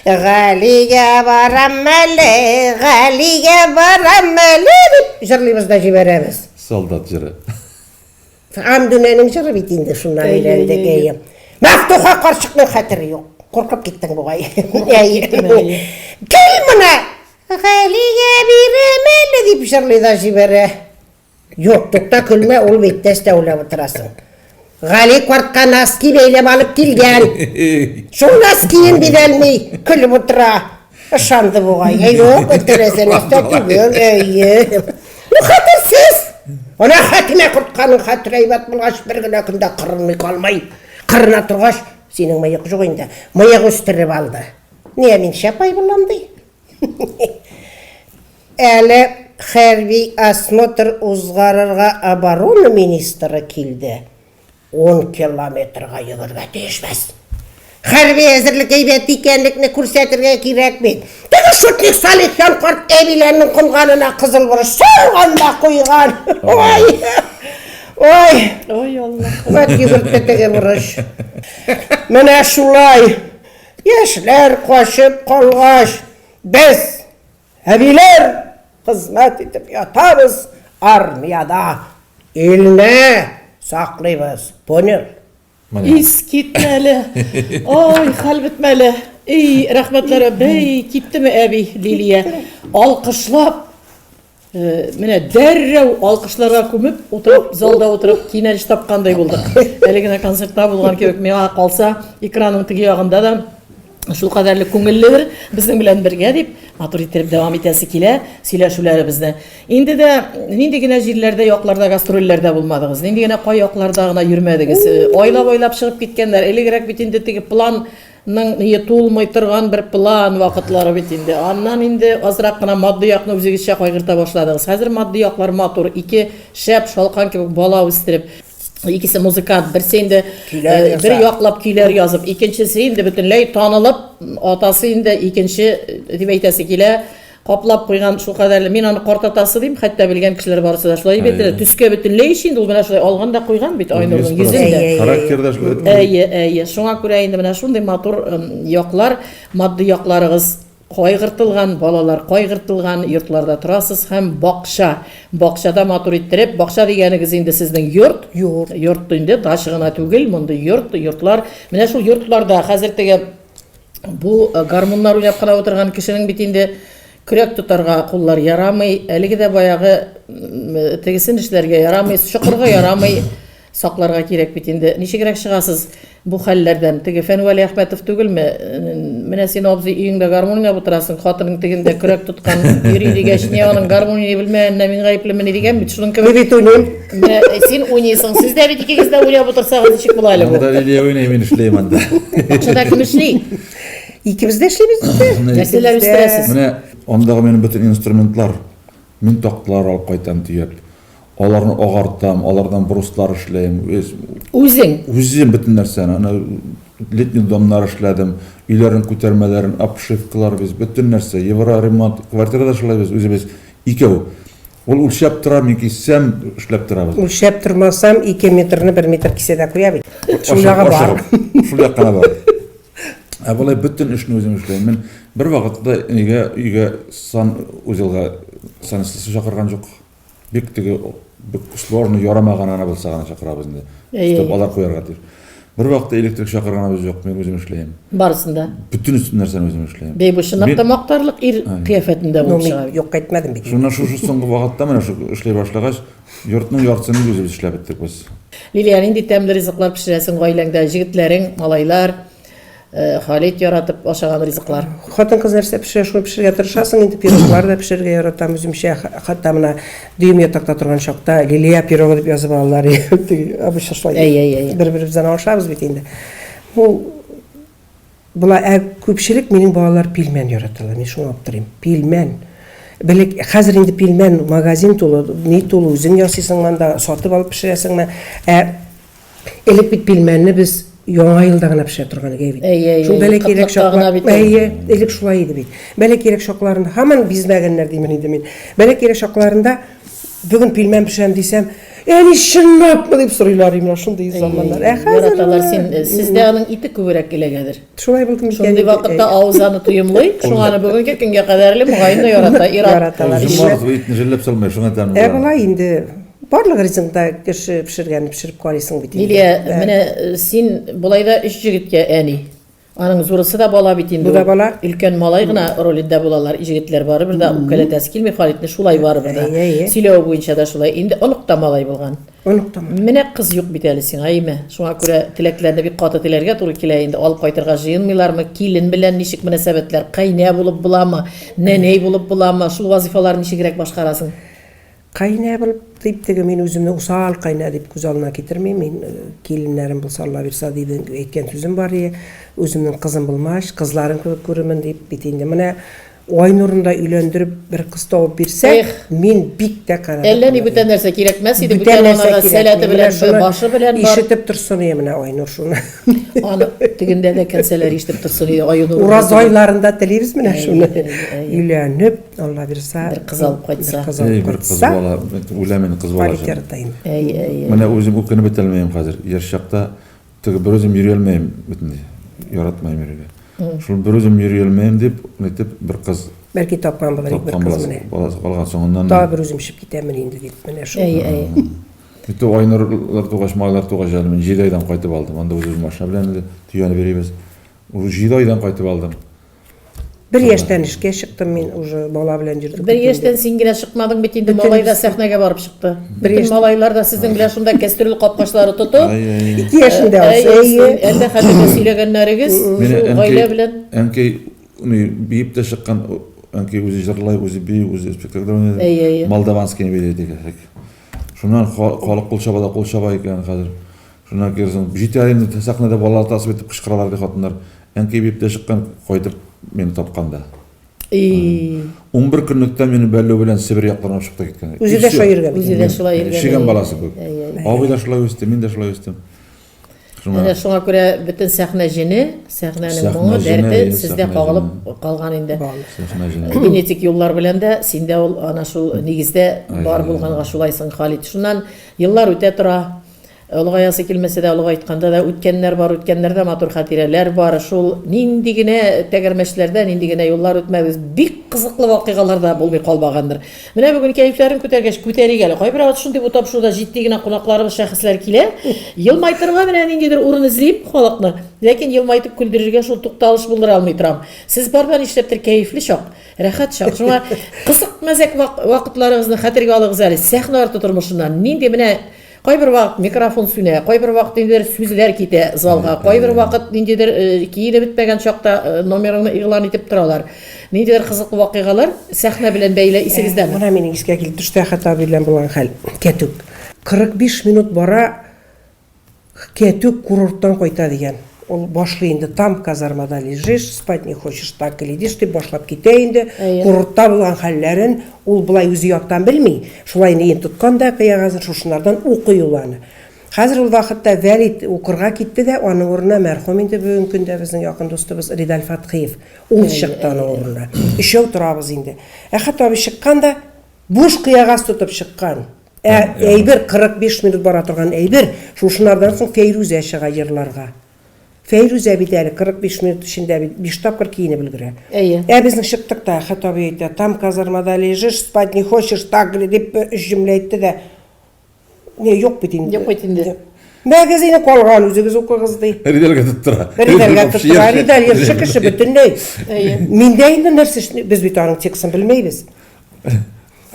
Галигә барам әле, Галигә барам әле дип җырлыйбыз да җибәрәбез. Солдат җыры. Амдүнәнең җыры бит инде шуннан өйләндек әйе. Мәфтуха карчыкның хәтере юк. Куркып киттең бугай. Кел менә. Галигә бирәм әле дип җырлый да җибәрә. Юк, тукта көлмә, ул бит тәстә уйлап утырасың. Гали картка носки бәйләп алып килгән. Шул носкиен бирәлми, көлеп утыра. Ышанды бугай. Yok, ötüresen түгел. Ну, хатырсыз. Ona хатime құртқаның хатырайбат бұлғаш бір күні күнде қырылмай қалмай. Қырына тұрғаш, сенің маяқ жоқ енді. Маяқ өстіріп алды. Не мен шапай бұламды? Әлі хәрби осмотр ұзғарырға оборона министрі келді. 10 километрға жүгірге тешмес. Хәрби әзірлік әйбет екенлікні көрсетірге керек бет. Тегі шутник Салиххан қарт әбиленнің құнғанына қызыл бұрыш соғанда қойған. Ой! Ой, Аллах. Өт жүгіртпетеге бұрыш. Міне шулай. Ешілер қошып қолғаш. Біз әбилер қызмет етіп ятабыз армияда. Еліне сақлайбыз. Понял? Искитмәле. Ой, хәл бетмәле. Рәхмәтләре бей киттеме әби Лилия. Алкышлап менә дәррәү алкышларга күмеп утырып, залда утырып кинәлеш тапкандай булдык. Әле генә концертта булган кебек миңа калса, экранның теге ягында да шул кадәрле күңелле безнең белән бергә дип матур итеп дәвам итәсе килә сөйләшүләребезне. Инде дә нинди генә җирләрдә, якларда гастрольләрдә булмадыгыз. Нинди генә кай якларда гына йөрмәдегез. Ойлап чыгып киткәннәр. Элегрәк бит инде теге планның тулмый торган бер план вакытлары бит инде. Аннан инде азрак кына матди якны үзегезчә кайгырта башладыгыз. Хәзер матди яклар матур, ике шәп шалкан кебек бала үстереп, икесе музыкант, берсе инде бер яклап көйләр язып, икенчесе инде бөтенләй танылып, атасы инде икенче дип әйтәсе килә, каплап куйган шул кадәрле. Мин аны картатасы дим, хәтта белгән кешеләр барысы да шулай бит. Төскә бөтенләй инде ул менә шулай алган да куйган бит Айнурның йөзендә. Характерда шулай. Шуңа күрә инде менә шундый матур яклар, матди якларыгыз кайгыртылган, балалар кайгыртылган йортларда торасыз һәм бакчада матур иттереп, бакча дигәнегез инде сезнең йорт инде таш гына түгел, монда йортлар. Менә шул йортларда хәзер теге бу гармоннар уйнап кына утырган кешенең бит инде көрәк тотарга куллар ярамый, әлеге дә баягы тегесен эшләргә ярамый, шукырга ярамый, сакларга кирәк бит инде. Ничегрәк чыгасыз бу хәлләрдән? Теге Фәнвали Әхмәтов түгелме? Менә син абзый өеңдә гармония утырасың, хатының тегендә көрәк тоткан йөри дигәч, не аның гармония белмәгәннә мин гаеплеме дигән бит шуның кебек. Бит уйныйм. Син уйныйсың, сез дә бит икегез дә уйнап утырсагыз ничек була әле бу? Анда Лилия уйный, мин эшләйм анда. Акчада кем эшли? Икебез дә эшлибез. Нәрсәләр үстерәсез? Менә андагы минем бөтен инструментлар, мин такталар алып кайтам төяп. Аларны агартам, алардан бруслар эшләйм. Үзем бөтен нәрсәне, аны летний домнар эшләдем, өйләрен күтәрмәләрен, обшивкалар без бөтен нәрсә, евроремонт, квартирада эшләйбез, үзебез икәү. Ул үлчәп тора, мин кисәм эшләп торабыз. Үлчәп тормасам 2 метрны 1 метр кисәдә куя бит. Шулага бар. Шулага бар. Болай бөтен эшне үзем эшләйм. Мин бер вакытта өйгә санитарны чакырган юк. Бик теге сложный ярамаган ана булса гына чакырабыз инде. Чтоб алар куярга тиеш. Бер вакытта электрик чакырганыбыз юк, мен үзем эшләйм. Барысында. Бүтән нәрсәне үзем эшләйм. Бей бу чынлап та мактарлык ир кыяфәтендә булып чыга. Юк әйтмәдем бит. Шуңа шушы соңгы вакытта менә шу эшләй башлагач, йортның яртысын үзебез эшләп биттек без. Лилия, нинди тәмле ризыклар пешерәсең гаиләңдә, җегетләрең, малайлар, Халит яратып ашаган ризыклар. Хатын кыз нәрсә пешерә, шуны пешерергә тырышасың, инде пироглар да пешерергә яратам үземчә. Хәтта менә дөйм ятакта торган чакта Лилия пирогы дип язып алалар. Абыша шулай. Бер-беребездән ашабыз бит инде. Була күпчелек минем балалар пилмән яраталар. Мин шуны аптырыйм. Пилмән. Белек хәзер инде пилмән магазин тулы, ни тулы үзең ясыйсың анда, сатып алып пешерәсеңме? Элек бит пилмәнне без яңа елда гына пешерә торган бит. Шул бәлә кирәк шаклар. Элек шулай иде бит. Бәлә кирәк шакларында һаман бизмәгәннәр димен инде мин. Бәлә кирәк шакларында бүген пилмән пешерәм дисәм, "Әни шыннапмы?" дип сорыйлар именно шундый заманнар. Яраталар сездә аның ите күбрәк киләгәдер. Шулай булды микән? Шундый вакытта авызаны туйымлый, шуңаны бүгенге көнгә кадәрле мугаен да яраталар. Шулар итне җилләп салмай, шуңа тәм. Булай инде барлык ризыгында кеше пешергәнне пешереп карыйсың бит. Лилия, менә син булайда 3 җегеткә әни. Аның зурысы да бала бит инде. Өлкән малай гына ролендә булалар, җегетләр барыбер да үкәләтәсе килми, Халитне шулай барыбер да. Сөйләү буенча да шулай. Инде оныкта малай булган. Оныктамады. Менә кыз юк бит әле сиңа, әйме? Шуңа күрә теләкләрне бик каты теләргә туры килә инде. Алып кайтырга җыенмыйлармы? Килен белән ничек мөнәсәбәтләр? Кайнә булып буламы? Нәнәй булып буламы? Шул вазифаларны ничегрәк башкарасың? Кайна булып дип теге мен үземне усал кайна дип күз алдына китермим. Мен киленнәрем булса Алла бирса дип әйткән сүзем бар иде. Үземнең кызым булмаш, кызларым кебек күремен дип бит инде. Менә Айнурында өйләндереп бер кыз табып бирсә, мин бик тә канәгать. Әллә ни бүтән нәрсә кирәкмәс иде, бүтән анага сәләте белән, башы белән бар. Ишетеп торсын менә Айнур шуны. Аны тегендә дә кәнсәләр ишетеп торсын иде, Айнур. Ураз айларында телибез менә шуны. Өйләнеп, Алла бирса, бер кыз алып кайтса. Бер кыз бала, уйламын кыз бала. Менә үзем үкенеп бетелмәйм хәзер. Яшь чакта теге бер үзем йөри алмыйм бөтенләй. Яратмыйм йөрергә. Шул бер үзем йөри алмыйм дип, нитеп бер кыз Бәлки тапкан булыр бер кыз менә. Баласы калган соңыннан. Та бер үзем чыгып китәмен инде дип менә шул. Битә Айнурлар тугаш, малар тугаш әле 7 айдан кайтып алдым. Анда үзем машина белән төяне беребез. Ул 7 айдан кайтып алдым. Бер яшьтән эшкә чыктым мин, уже бала белән җөрдек. Бер яшьтән син генә чыкмадың бит инде, малай да сәхнәгә барып чыкты. Бер малайлар да сезнең белән шунда кәстрүл капкачлары тотып. 2 яшендә булса, Әнә хәзер сөйләгәннәрегез гаилә белән. Әнкәй биеп тә чыккан, әнкәй үзе җырлай, үзе би, үзе спектакльдә Молдаванский бирә дигән. Шуннан халык кул чаба икән хәзер. Шуннан керсен, җитәләрне сәхнәдә балалар тасып итеп кычкыралар ди хатыннар. Әнкәй биеп тә чыккан, кайтып мені тапканда. 11 көнлектән мені бәлләү белән Сибир якларына чыкты киткән. Үзе дә шулай йөргән. Үзе дә шулай йөргән. Шигән баласы күп. Абый да шулай үсте, мин дә шулай үстем. Менә шуңа күрә бөтен сәхнә җене, сәхнәнең моңы, дәрте сездә кагылып калган инде. Генетик юллар белән дә синдә ул ана шул нигездә бар булганга шулайсың Халит. Шуннан еллар үтә тора. Улгаясы килмәсә дә, улга айтканда да үткәннәр бар, үткәннәрдә матур хатирәләр бар. Шул нинди генә тәгәрмәчләрдә, нинди генә юллар үтмәбез, бик кызыклы вакыйгалар да булмый калмагандыр. Менә бүген кәефләрен күтәргәч күтәрик әле. Кайбер вакыт шундый бу тапшыруда җитди генә кунакларыбыз, шәхесләр килә. Елмайтырга менә ниндидер урын эзлим халыкны. Ләкин елмайтып күлдерергә шул тукталыш булдыра алмый торам. Сез барда нишләптер кәефле чак, рәхәт чак. Шуңа кызык мәзәк вакытларыгызны хәтергә алыгыз әле. Сәхнә арты тормышыннан нинди менә кайбер вакыт микрофон сүнә, кайбер вакыт ниндидер сүзләр китә залга, кайбер вакыт ниндидер киенеп бетмәгән чакта номерыңны игълан итеп торалар. Ниндидер кызыклы вакыйгалар сәхнә белән бәйле исегездәме? Менә минең искә килеп төште Хәтаби белән булган хәл. Кәтүк. 45 минут бара Кәтүк курорттан кайта дигән. Ул башлый инде, там казармада лежишь, спать не хочешь, так глядишь, дип башлап китә инде. Курортта булган хәлләрен ул булай үзе яктан белми. Шулай ниен тоткан да кыягазын шушыннардан укый ул аны. Хәзер ул вакытта Вәлид укырга китте дә, аның урынына мәрхүм инде бүген көндә безнең якын достыбыз Ридаль Фатхиев. Ул чыкты аның урынына. Ишәү торабыз инде. Хәтаби чыкканда буш кыягаз тотып чыккан. Әйбер 45 минут бара торган әйбер, шушынардан соң Фәйрүзә чыга җырларга. Фәйрүзә бит әле 45 минут эчендә 5 тапкыр киенеп өлгерә. Безнең чыктык та Хәтаби әйтә, там казармада лежишь, спать не хочешь, так дип җөмлә әйтте дә. Не, юк бит инде. Юк бит инде. Мәгазине калган үзегез укыгыз ди. Ридальгә тоттыра. Ридальгә тоттыра, Ридаль яшь кеше бөтенләй. Миндә инде нәрсә без бит аның текстын белмәйбез.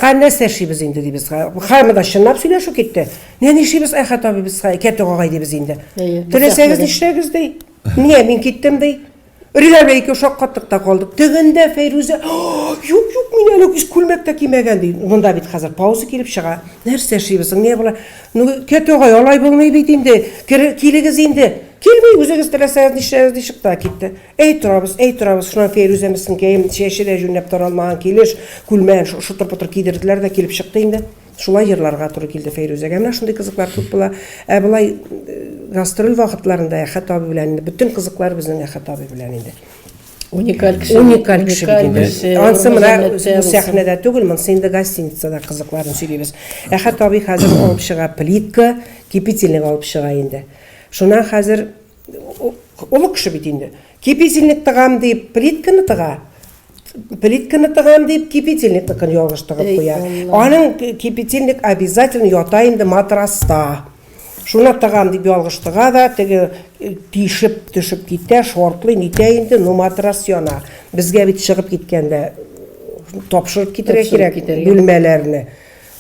Кайнә сәшибез инде дибез. Хәмидә шынлап сөйләшү китте. Не нишибез Хәтаби без Кәтүк агай дибез инде. Теләсәгез нишләгез ди. Нигә мин киттем ди. Ридаль икәү шаккаттыкта калдык. Тегендә Фәйрүзә, юк, мин әле күлмәктә кимәгән ди. Монда бит хәзер пауза килеп чыга. Нәрсә шибез? Не була? Ну Кәтүк агай алай булмый бит инде. Килегез инде. Килмей үзегез теләсәгез нишләгез ди чыкта китте. Әй торабыз. Шуннан Фәйрүзәмеснең кәем чәчедә җүнәп таралмаган килеш, күлмән шутыр-путыр кидерделәр дә килеп чыкты инде. Шулай җырларга туры килде Фәйрүзәгә. Менә шундый кызыклар күп була. Булай гастроль вакытларында Хәтаби белән бөтен кызыклар безнең Хәтаби белән инде. Уникаль кеше. Ансы менә сәхнәдә түгел, монсы инде гостиницада кызыкларын сөйлибез. Хәтаби хәзер алып чыга плитка, кипительник алып чыга инде. Шуннан хәзер улы кеше бит инде. Кипительник тыгам дип плитканы тыга. Плитканы тыгам дип кипительникны ялгыш тыгып куя. Аның кипительник обязательно ята инде матраста. Шуны тыгам дип ялгыш тыга да, теге тишеп төшеп китә, шортлый нитә инде, ну матрас яна. Безгә бит чыгып киткәндә тапшырып китәргә кирәк бүлмәләрне.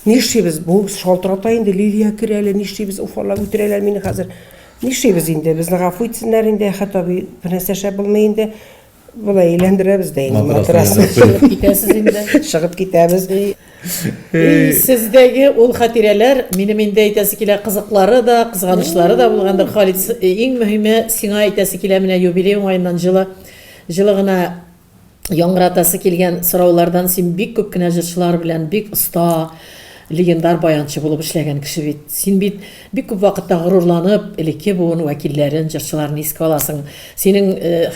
Нишлибез бу шалтырата инде Лилия керәле, нишлибез уфалап үтерәләр мине хәзер. Нишлибез инде безне гафу итсеннәр инде, хәтта бу нәрсәшә булмый инде. Булай әйләндерәбез дә инде матрасны. Китәсез инде. Чыгып китәбез. Сездәге ул хатирәләр минем инде әйтәсе килә кызыклары да, кызганычлары да булгандыр. Халит, иң мөһиме сиңа әйтәсе килә менә юбилей уңайыннан җылы гына яңгыратасы килгән сораулардан син бик күп кенә җырчылар белән бик оста легендар баянчы булып эшләгән кеше бит. Син бит бик күп вакытта горурланып, элекке буын вәкилләрен, җырчыларны искә аласың. Синең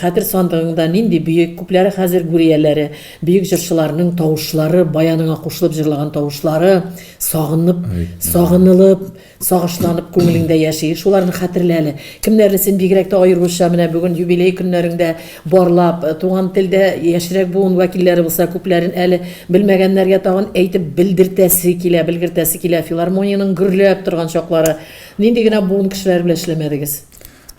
хәтер сандыгыңда нинди бөек күпләре хәзер гүрияләре, бөек җырчыларның тавышлары, баяныңа кушылып җырлаган тавышлары, сагынылып, сагышланып күңелеңдә яши. Шуларны хәтерләле. Кемнәрне син бигрәк тә аеруча менә бүген юбилей көннәрендә барлап, туган телдә яшьрәк буын вәкилләре булса, күпләрен әле белмәгәннәргә тагын әйтеп белдертәсе килә, филармониянең гөрләп торган чаклары. Нинди генә буын кешеләр белән эшләмәдегез?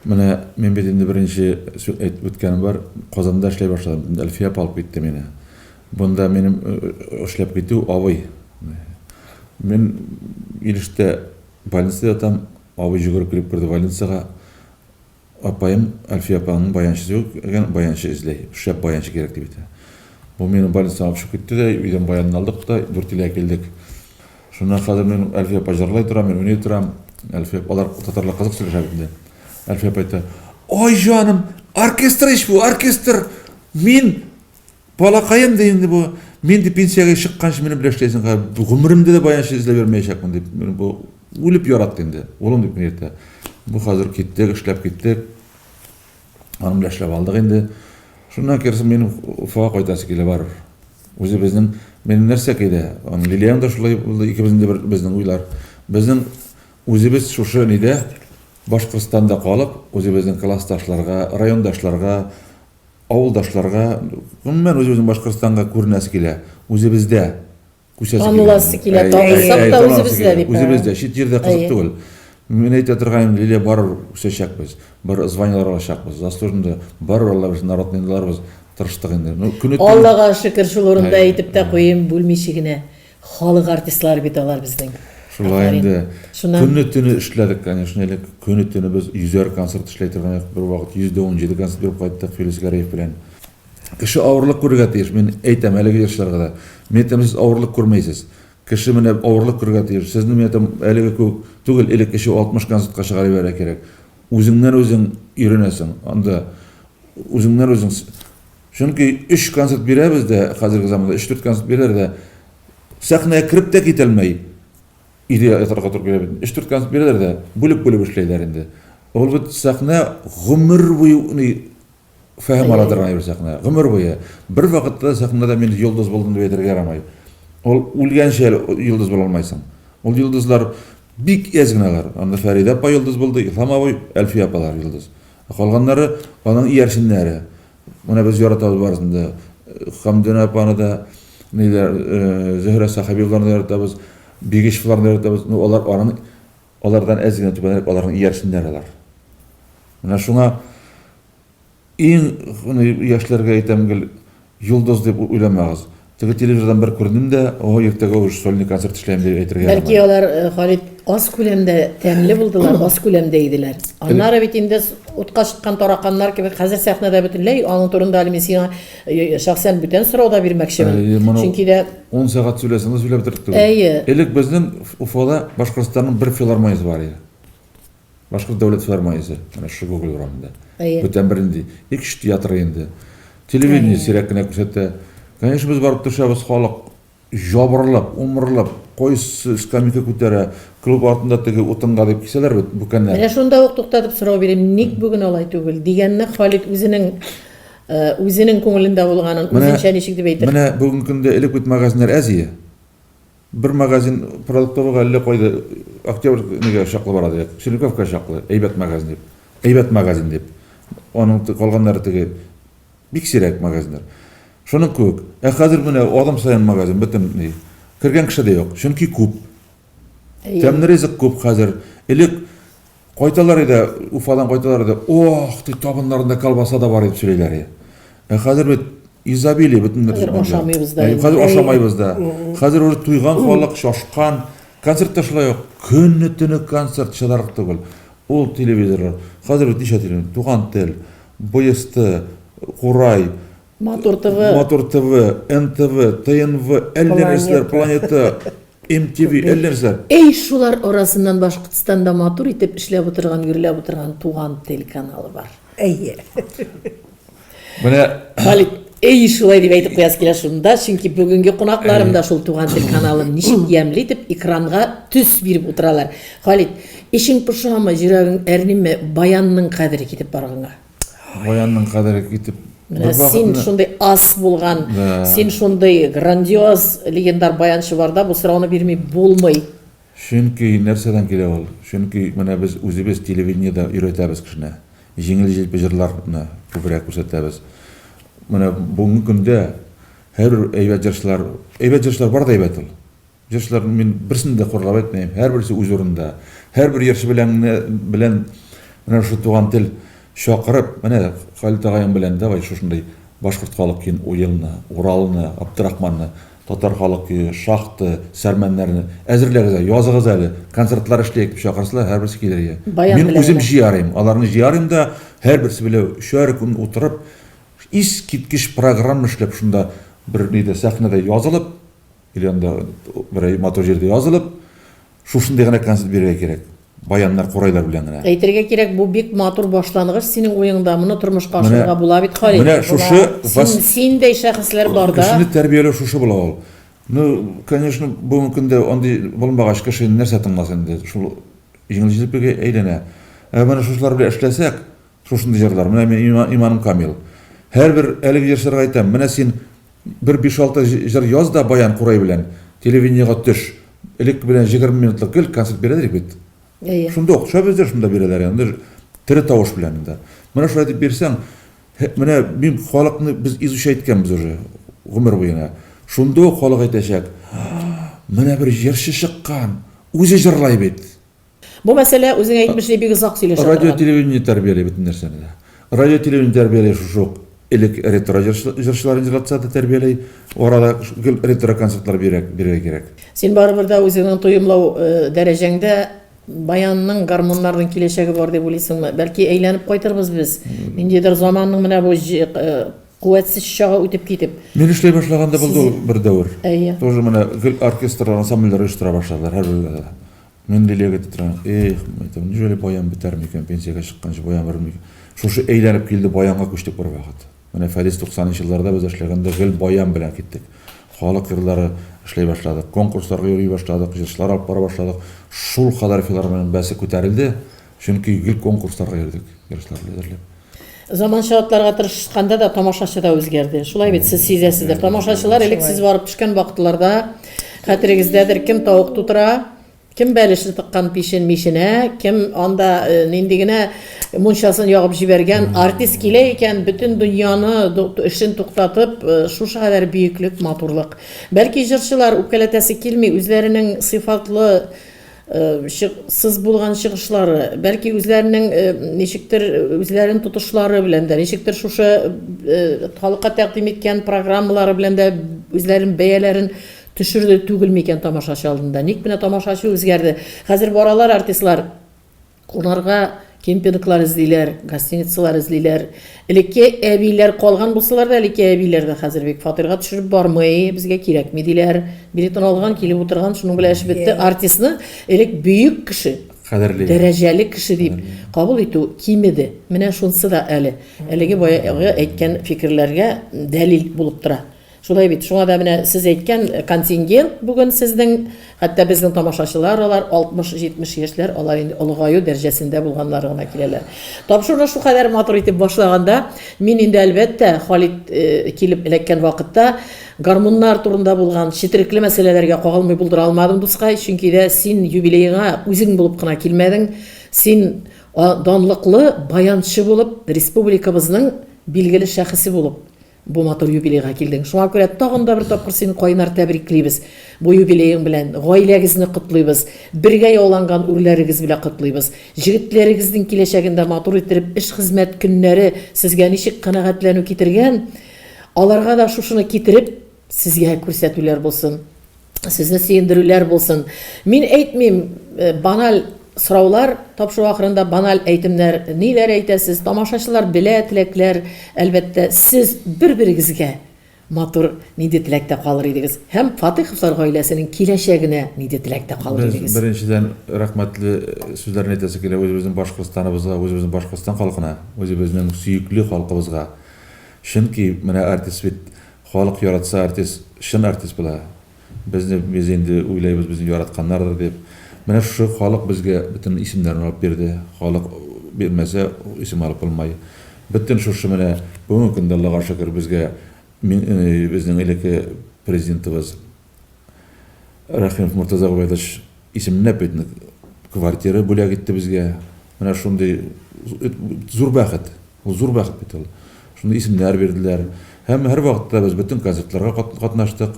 Менә мен бит инде беренче үткәнем бар, Казанда эшләй башладым. Әлфия алып китте мине. Бунда минем эшләп китү авый. Мен Илештә больницада ятам, авый жүгереп кирип керде больницага. Апайым Әлфия апаның баянчысы юк, баянчы эзләй. Шәп баянчы кирәк дип әйтә. Бу мине больницага алып чыгып китте дә, өйдән баянны алдык та, Дүртилгә килдек. Шуннан хәзер мен Әлфия апа җырлый торам, мен уйный торам. Әлфия алар татарлар кызык сөйләшә инде. Әлфия апа әйтә: "Ой җаным, оркестр ич бу, оркестр. Мин балакаем да инде бу. Мин ди пенсиягә чыкканчы мине белән эшләйсең, гомеремдә дә баянчы эзләп йөрмәячәкмен" дип. Мен бу үлеп яратты инде. Улым дип әйтә. Бу хәзер киттек, эшләп киттек. Аның белән эшләп алдык инде. Шуннан керсен минем Уфага кайтасы килә бар. Үзебезнең мен нәрсә кайда? Лилияң да шулай булды, икебезнең дә безнең уйлар. Безнең үзебез шушы нидә Башкортстанда калып, үзебезнең классташларга, райондашларга, авылдашларга, гомумән үзебезнең Башкортстанга күренәсе килә. Үзебездә күрсәсе килә. Таныласы килә, танылсак та үзебездә дип. Үзебездә, чит җирдә кызык түгел. Мен әйтә торганым, Лилия барыр үсәчәкбез. Бар званиялар алачакбыз. Заслуженный барыр Аллабыз, народныйларыбыз тырыштык инде. Аллага шөкер, шул урында әйтеп тә куйым, бүлмичә генә халык артистлары бит алар безнең. Шулай инде. Көне-төне эшләдек, конечно, элек көне-төне без 100 концерт эшләй торган, бер вакыт 117 концерт биреп кайттык Фелис Гариев белән. Кеше авырлык күрергә тиеш. Мен әйтәм әлеге яшьләргә дә. Мен әйтәм, сез авырлык күрмәйсез. Кеше менә авырлык күрергә тиеш. Сезне мен әйтәм, әлеге түгел, элек кеше 60 концертка чыгарып бирә кирәк. Үзеңнән үзең өйрәнәсең. Анда үзеңнән үзең. Чөнки 3 концерт бирәбез дә, хәзерге заманда 3-4 концерт бирәләр дә, сәхнәгә кирип тә китәлмәй. Идея ятарга туры килә. 3-4 концерт бирәләр дә, бүлеп эшләйләр инде. Ул бит сәхнә гомер буе фәһем аладырган бер сәхнә. Гомер буе. Бер вакытта сәхнәдә мин йолдыз булдым дип әйтергә ярамый. Ул үлгәнчә йолдыз була алмайсың. Ул йолдызлар бик әзгенәләр. Анда Фәрида апа йолдыз булды, Илһам абый, Әлфия апалар йолдыз. Калганнары аның иярченнәре. Менә без яратабыз барысында. Хамдина апаны да, Зөһрә Сахабиевларны яратабыз, Бигешевларны яратабыз. Алардан әзгенә түбәнрәк аларның иярченнәре. Менә шуңа иң яшьләргә әйтәм гел, йолдыз дип уйламагыз. Теге телевизордан бер күрдем дә, иртәгә уж сольный концерт эшләйм дип әйтергә. Бәлки алар Халит аз күләмдә тәмле булдылар, аз күләмдә иделәр. Аннары бит инде утка чыккан тараканнар кебек хәзер сәхнәдә бөтенләй аның турында әле мен сиңа шәхсән бүтән сорауда бирмәкчемен. Чөнки дә 10 сәгать сөйләсәң, сөйләп тордык. Элек безнең Уфада Башкортстанның бер филармониясе бар иде. Башкорт дәүләт филармониясе, менә шу Google урамында. Бүтән бер инде, 2 театр инде. Телевидение сирәк кенә күрсәтә. Конечно, без барып төшәбез, халык жабырлап, умырлап, койсы скамейка күтәрә, клуб артында теге утынга дип кисәләр бит бүкәннәр. Менә шунда ук туктатып сорау бирәм, ник бүген алай түгел дигәнне Халит үзенең күңелендә булганын үзенчә ничек дип әйтер. Менә бүген көндә элек бит магазиннар әзия. Бер магазин продуктовыга әллә кайда Октябрь нигә шаклы бара дип, Шелковка шаклы, әйбәт магазин дип. Әйбәт магазин дип. Аның калганнары теге бик сирәк магазиннар. Шуның күк. Хәзер менә адам сайын магазин бөтен ни. Кергән кеше дә юк. Чөнки күп. Тәмле ризык күп хәзер. Элек кайталар иде, Уфадан кайталар иде. Ох, табыннарында колбаса да бар дип сөйләйләр. Хәзер бит изобилие бүтін Хәзер ашамыйбыз да. Хәзер ашамайбыз да. Хәзер уже туйган халык шашкан. Концертта шулай ук көнне төне концерт шадарык түгел. Ул телевизорлар. Хәзер ничә телевизор? Туган тел, БСТ, Курай, Матур ТВ, НТВ, ТНВ, Эллерслер, Планета, MTV, Эллерслер. Эй, шулар арасыннан Башкортстанда матур итеп эшләп утырган, йөрләп утырган туган тел каналы бар. Әйе. Менә Халит, эй, шулай дип әйтеп куяс килә шунда, чөнки бүгенге кунакларым да шул туган тел каналын ничек ямьле итеп экранга төс биреп утыралар. Халит, ишең пошамы, йөрәгең әрниме баянның кадере китеп барганга. Баянның кадере китеп. Менә син шундай ас булган, син шундай грандиоз легендар баянчы бар да, бу сорауны бирмей булмый. Чөнки нәрсәдән килә ул? Чөнки менә без үзебез телевидениедә өйрәтәбез кешене. Җиңел җырларны күбрәк күрсәтәбез. Менә бүгенге көндә һәр әйбәт җырчылар бар да әйбәт ул. Җырчылар мин берсен дә хурлап әйтмәйм. Һәрберсе үз урынында. Һәрбер җырчы белән менә шу туган тел шакырып, менә Халит агайым белән давай шушындай башкорт халык кин уелны, Уралны, Абдрахманны, татар халык шахты, сәрмәннәрне әзерләгез, языгыз әле, концертлар эшләйек дип чакырсалар, һәрберсе килер. Мин үзем җыярым, аларны җыярым да һәрберсе белән 3 көн утырып, ис киткеч программа эшләп шунда бер нидә сәхнәдә язылып, иләндә бер матур җирдә язылып, шушындай гына концерт бирергә кирәк. Баяннар, Курайлар белән генә. Әйтергә кирәк, бу бик матур башлангыч синең уеңда, моны тормышка ашырга була бит, Халит. Менә шушы синдәй шәхесләр бар да. Кешене тәрбияләү шушы була ул. Ну, конечно, бүгенге көндә андый булмагач кеше нәрсә тыңлас инде? Шул җиңелҗелеккә әйләнә. Менә шушылар белән эшләсәк, шушындый җырлар, менә мин иманым камил. Һәрбер әлеге җырчыларга әйтәм, менә син бер 5-6 җыр яз да Баян Курай белән телевидениегә төш. Элек белән 20 минутлык гел концерт бирәләр бит. Шунда охшабыз шунда бирәләр инде. Тире тавыш белән инде. Менә шулай дип бирсәң, менә мин халыкны без изучать иткәнбез уже гомер буена. Шунда халык әйтәчәк. Менә бер җырчы чыккан, үзе җырлай бит. Бу мәсьәлә үзең әйтмешли бик озак сөйләшә. Радио телевидение тәрбияләй бит нәрсәне. Радио телевидение тәрбияләй шушы элек ретро җырчыларын җырлатса да тәрбияләй, арада ретро концертлар бирергә кирәк. Син барыбер да үзеңнең тоемлау дәрәҗәңдә баянның, гармоннарның киләчәге бар дип уйлыйсыңмы? Бәлки әйләнеп кайтырбыз без. Ниндидер заманның менә бу куәтсез чагы үтеп китеп. Мин эшләй башлаганда булды бер дәвр. Тоже менә оркестр ансамбльләр оештыра башладылар һәр. Мин дилегә торам. Неужели баян битәр микән? Пенсиягә чыкканчы баян бар микән? Шушы әйләнеп килде, баянга күчтек бер вакыт. Менә Фәдис 90-нчы елларда без эшләгәндә гел баян белән киттек. Халык йырлары эшләй башладык, конкурсларга йөри башладык, җырчылар алып бара башладык. Шул кадәр филармониянең бәсе күтәрелде, чөнки гел конкурсларга йөрдек, җырчылар белән әзерләп. Заман шатларга тырышканда да тамашачы да үзгәрде. Шулай бит сез сизәсездер. Тамашачылар элек сез барып төшкән вакытларда хәтерегездәдер, кем тавык тутыра, кем бәлеше тыккан мишенә, кем анда нинди генә мунчасын ягып җибәргән артист килә икән, бөтен дөньяны эшен туктатып, шушы кадәр бөеклек, матурлык. Бәлки җырчылар үпкәләтәсе килми, үзләренең сыйфатлы сыз булган чыгышлары, бәлки үзләренең ничектер үзләрен тотышлары белән дә, ничектер шушы халыкка тәкъдим иткән программалары белән дә үзләрен бәяләрен төшерде түгел микән тамашачы алдында. Ник менә тамашачы үзгәрде. Хәзер баралар артистлар кунарга кемпинглар эзлиләр, гостиницалар эзлиләр. Элекке әбиләр калган булсалар да, элекке әбиләр дә хәзер бик фатирга төшереп бармый, безгә кирәкми диләр. Билетын алган, килеп утырган, шуның белән эш бетте. Артистны элек бөек кеше, дәрәҗәле кеше дип кабул итү кимеде. Менә шунсы да әле. Әлеге баягы әйткән фикерләргә дәлил булып тора. Шулай бит, шуңа да менә сез әйткән контингент бүген сезнең, хәтта безнең тамашачылар алар 60-70 яшьләр, алар инде олыгаю дәрәҗәсендә булганнар гына киләләр. Тапшырны шу кадәр матур итеп башлаганда, мин инде әлбәттә Халит килеп эләккән вакытта гармоннар турында булган четерекле мәсьәләләргә кагылмый булдыра алмадым дускай, чөнки дә син юбилейга үзең булып кына килмәдең. Син данлыклы баянчы булып, республикабызның билгеле шәхесе булып бу матур юбилейга килдең. Шуңа күрә тагын да бер тапкыр сине кайнар тәбриклибез. Бу юбилейың белән гаиләгезне котлыйбыз. Бергә яуланган үрләрегез белән котлыйбыз. Җегетләрегезнең киләчәгендә матур иттереп эш хезмәт көннәре сезгә ничек канәгатьләнү китергән, Аларга да шушыны китереп, сезгә күрсәтүләр булсын, сезне сөендерүләр булсын. Мин әйтмим, баналь сораулар, тапшыру ахырында баналь әйтемнәр, ниләр әйтәсез, тамашачылар белә, теләкләр, әлбәттә, сез бер-берегезгә матур нинди теләктә калыр идегез. Һәм Фатиховлар гаиләсенең киләчәгенә нинди теләктә калыр Без идегез. беренчедән рәхмәтле сүзләрне әйтәсе килә үзебезнең Башкортстаныбызга, үзебезнең Башкортстан халкына, үзебезнең сөекле халкыбызга. Чөнки менә артист бит халык яратса артист, чын артист була. Без инде уйлайбыз безне яратканнардыр дип. Менә шушы халык безгә бөтен исемнәрне алып бирде. Халык бирмәсә исем алып булмай. Бөтен шушы менә бүгенге көндә Аллага шөкер безгә безнең элекке президентыбыз Рахимов Муртаза Губайдович исемне бөтен квартира бүләк итте безгә. Менә шундый зур бәхет. Ул зур бәхет бит ул. Шундый исемнәр бирделәр. Һәм һәр вакытта без бөтен концертларга катнаштык.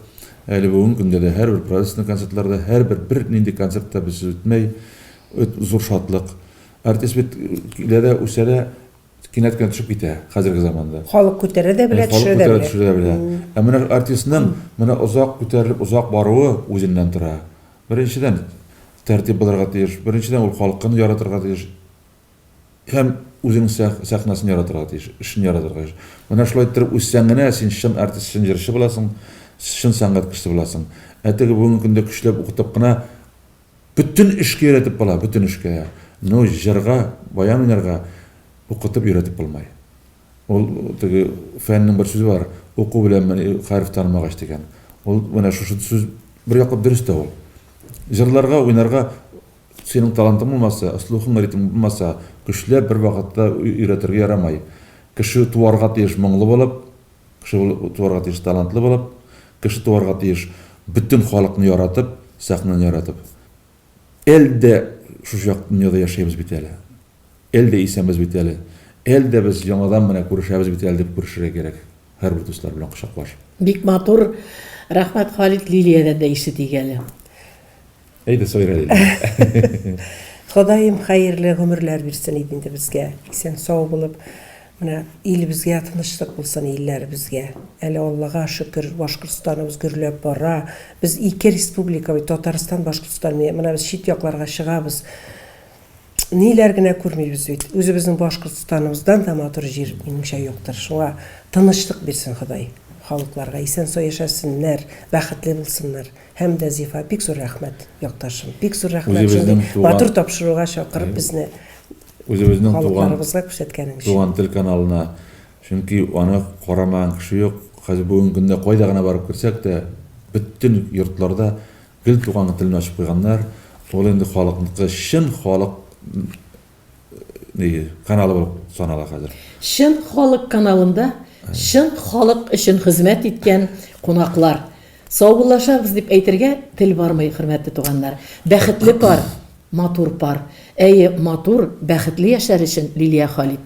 Әле бүгенге көндә дә һәрбер правительственный концертларда, һәрбер нинди концертта без үтмәй зур шатлык. Артист бит киләдә үсәдә кинәт кенә төшеп китә хәзерге заманда. Халык күтәрә дә белә, төшерә дә белә. Ә менә артистның менә озак күтәрелеп, озак баруы үзеннән тора. Беренчедән тәртип булырга тиеш, беренчедән ул халыкны яратырга тиеш. Һәм үзенең сәхнәсен яратырга тиеш, эшен яратырга тиеш. Менә шулай итеп үссәң генә син чын артист, чын җырчы буласың, чын сәнгать кешесе буласың. Әтеге бүгенге көндә көчләп укытып кына бөтен эшкә өйрәтеп була, бөтен эшкә. Ну җырга, баян уйнарга укытып өйрәтеп булмай. Ул теге фәннең бер сүзе бар, уку белән хәреф танымагач дигән. Ул менә шушы сүз бер яклап дөрес тә ул. Җырларга, уйнарга синең талантың булмаса, слухың, ритмың булмаса, көчләп бер вакытта өйрәтергә ярамай. Кеше туарга тиеш моңлы булып, кеше туарга тиеш талантлы булып, кеше туарга тиеш бөтен халыкны яратып, сәхнәне яратып. Әлдә шушы дөньяда яшәйбез бит әле. Әлдә исәнбез бит әле. Әлдә без яңадан менә күрешәбез бит әле дип күрешергә кирәк. Һәрбер дуслар белән кочаклаш. Бик матур. Рәхмәт Халид, Лилиядән дә ишетик әле. Әйдә сөйрәле. Ходаем хәерле гомерләр бирсен инде безгә. Исән сау булып, менә илебезгә тынычлык булсын, илләребезгә. Әле Аллага шөкер, Башкортстаныбыз гөрләп бара. Без ике республика, Татарстан, Башкортстан, менә без чит якларга чыгабыз. Ниләр генә күрмибез бит. Үзебезнең Башкортстаныбыздан да матур җир минемчә юктыр. Шуңа тынычлык бирсен Ходай. Халыкларга исән сау яшәсеннәр, бәхетле булсыннар. Һәм дә Зифа, бик зур рәхмәт, якташым. Бик зур рәхмәт. Матур тапшыруга чакырып безне Үзебезнең халыкларыбызга күрсәткәнең өчен. туган тел каналына. Чөнки аны карамаган кеше юк. Хәзер бүгенге көндә кайда гына барып күрсәк тә, бөтен йортларда гел туган телне ачып куйганнар. Ул инде халыкныкы, чын халык каналы булып санала хәзер. Шын халык каналында, шын халык өчен хезмәт иткән кунаклар. Саубуллашабыз дип әйтергә тел бармый, хөрмәтле туганнар. Бәхетле пар, матур пар. Әйе, матур, бәхетле яшәр өчен Лилия Халид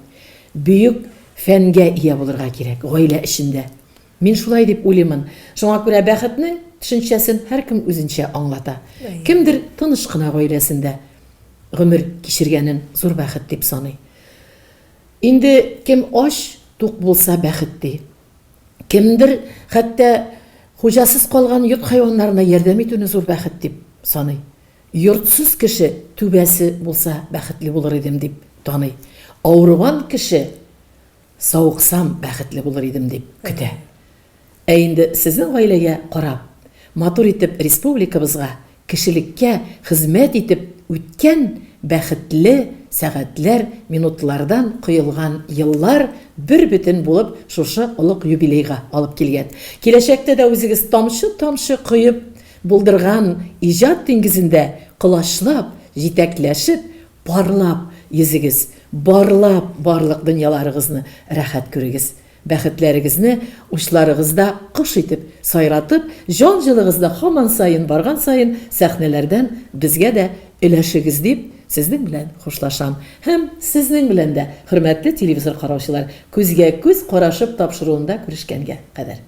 бөек фәнгә ия булырга кирәк, гаилә эшендә. Мин шулай дип уйлыймын. Шуңа күрә бәхетнең төшенчәсен һәркем үзенчә аңлата. Кемдер тыныч кына гаиләсендә гомер кичергәнен зур бәхет дип саный. Инде кем аш тук булса бәхет ди. Кемдер хәтта хуҗасыз калган йорт хайваннарына ярдәм итүне зур бәхет дип саный. Йортсыз кеше түбәсе булса бәхетле булыр идем дип таный. Авырган кеше сауыксам бәхетле булыр идем дип көтә. Ә инде сезнең гаиләгә карап, матур итеп республикабызга, кешелеккә хезмәт итеп үткән бәхетле сәгатьләр, минутлардан кыйлган еллар бер бөтен булып шушы олуг юбилейга алып килгән. Киләчәктә дә үзегез тамчы кыйып булдырган иҗат диңгезендә кылачлап, җитәкләшеп, парлап йөзегез, барлап барлык дөньяларыгызны рәхәт күрегез. Бәхетләрегезне учларыгызда кыш итеп, сайратып, җан җылыгызда һаман сайын барган сайын сәхнәләрдән безгә дә өләшегез дип сезнең белән хушлашам. Һәм сезнең белән дә, хөрмәтле телевизор караучылар, күзгә күз карашып тапшыруында күрешкәнгә кадәр.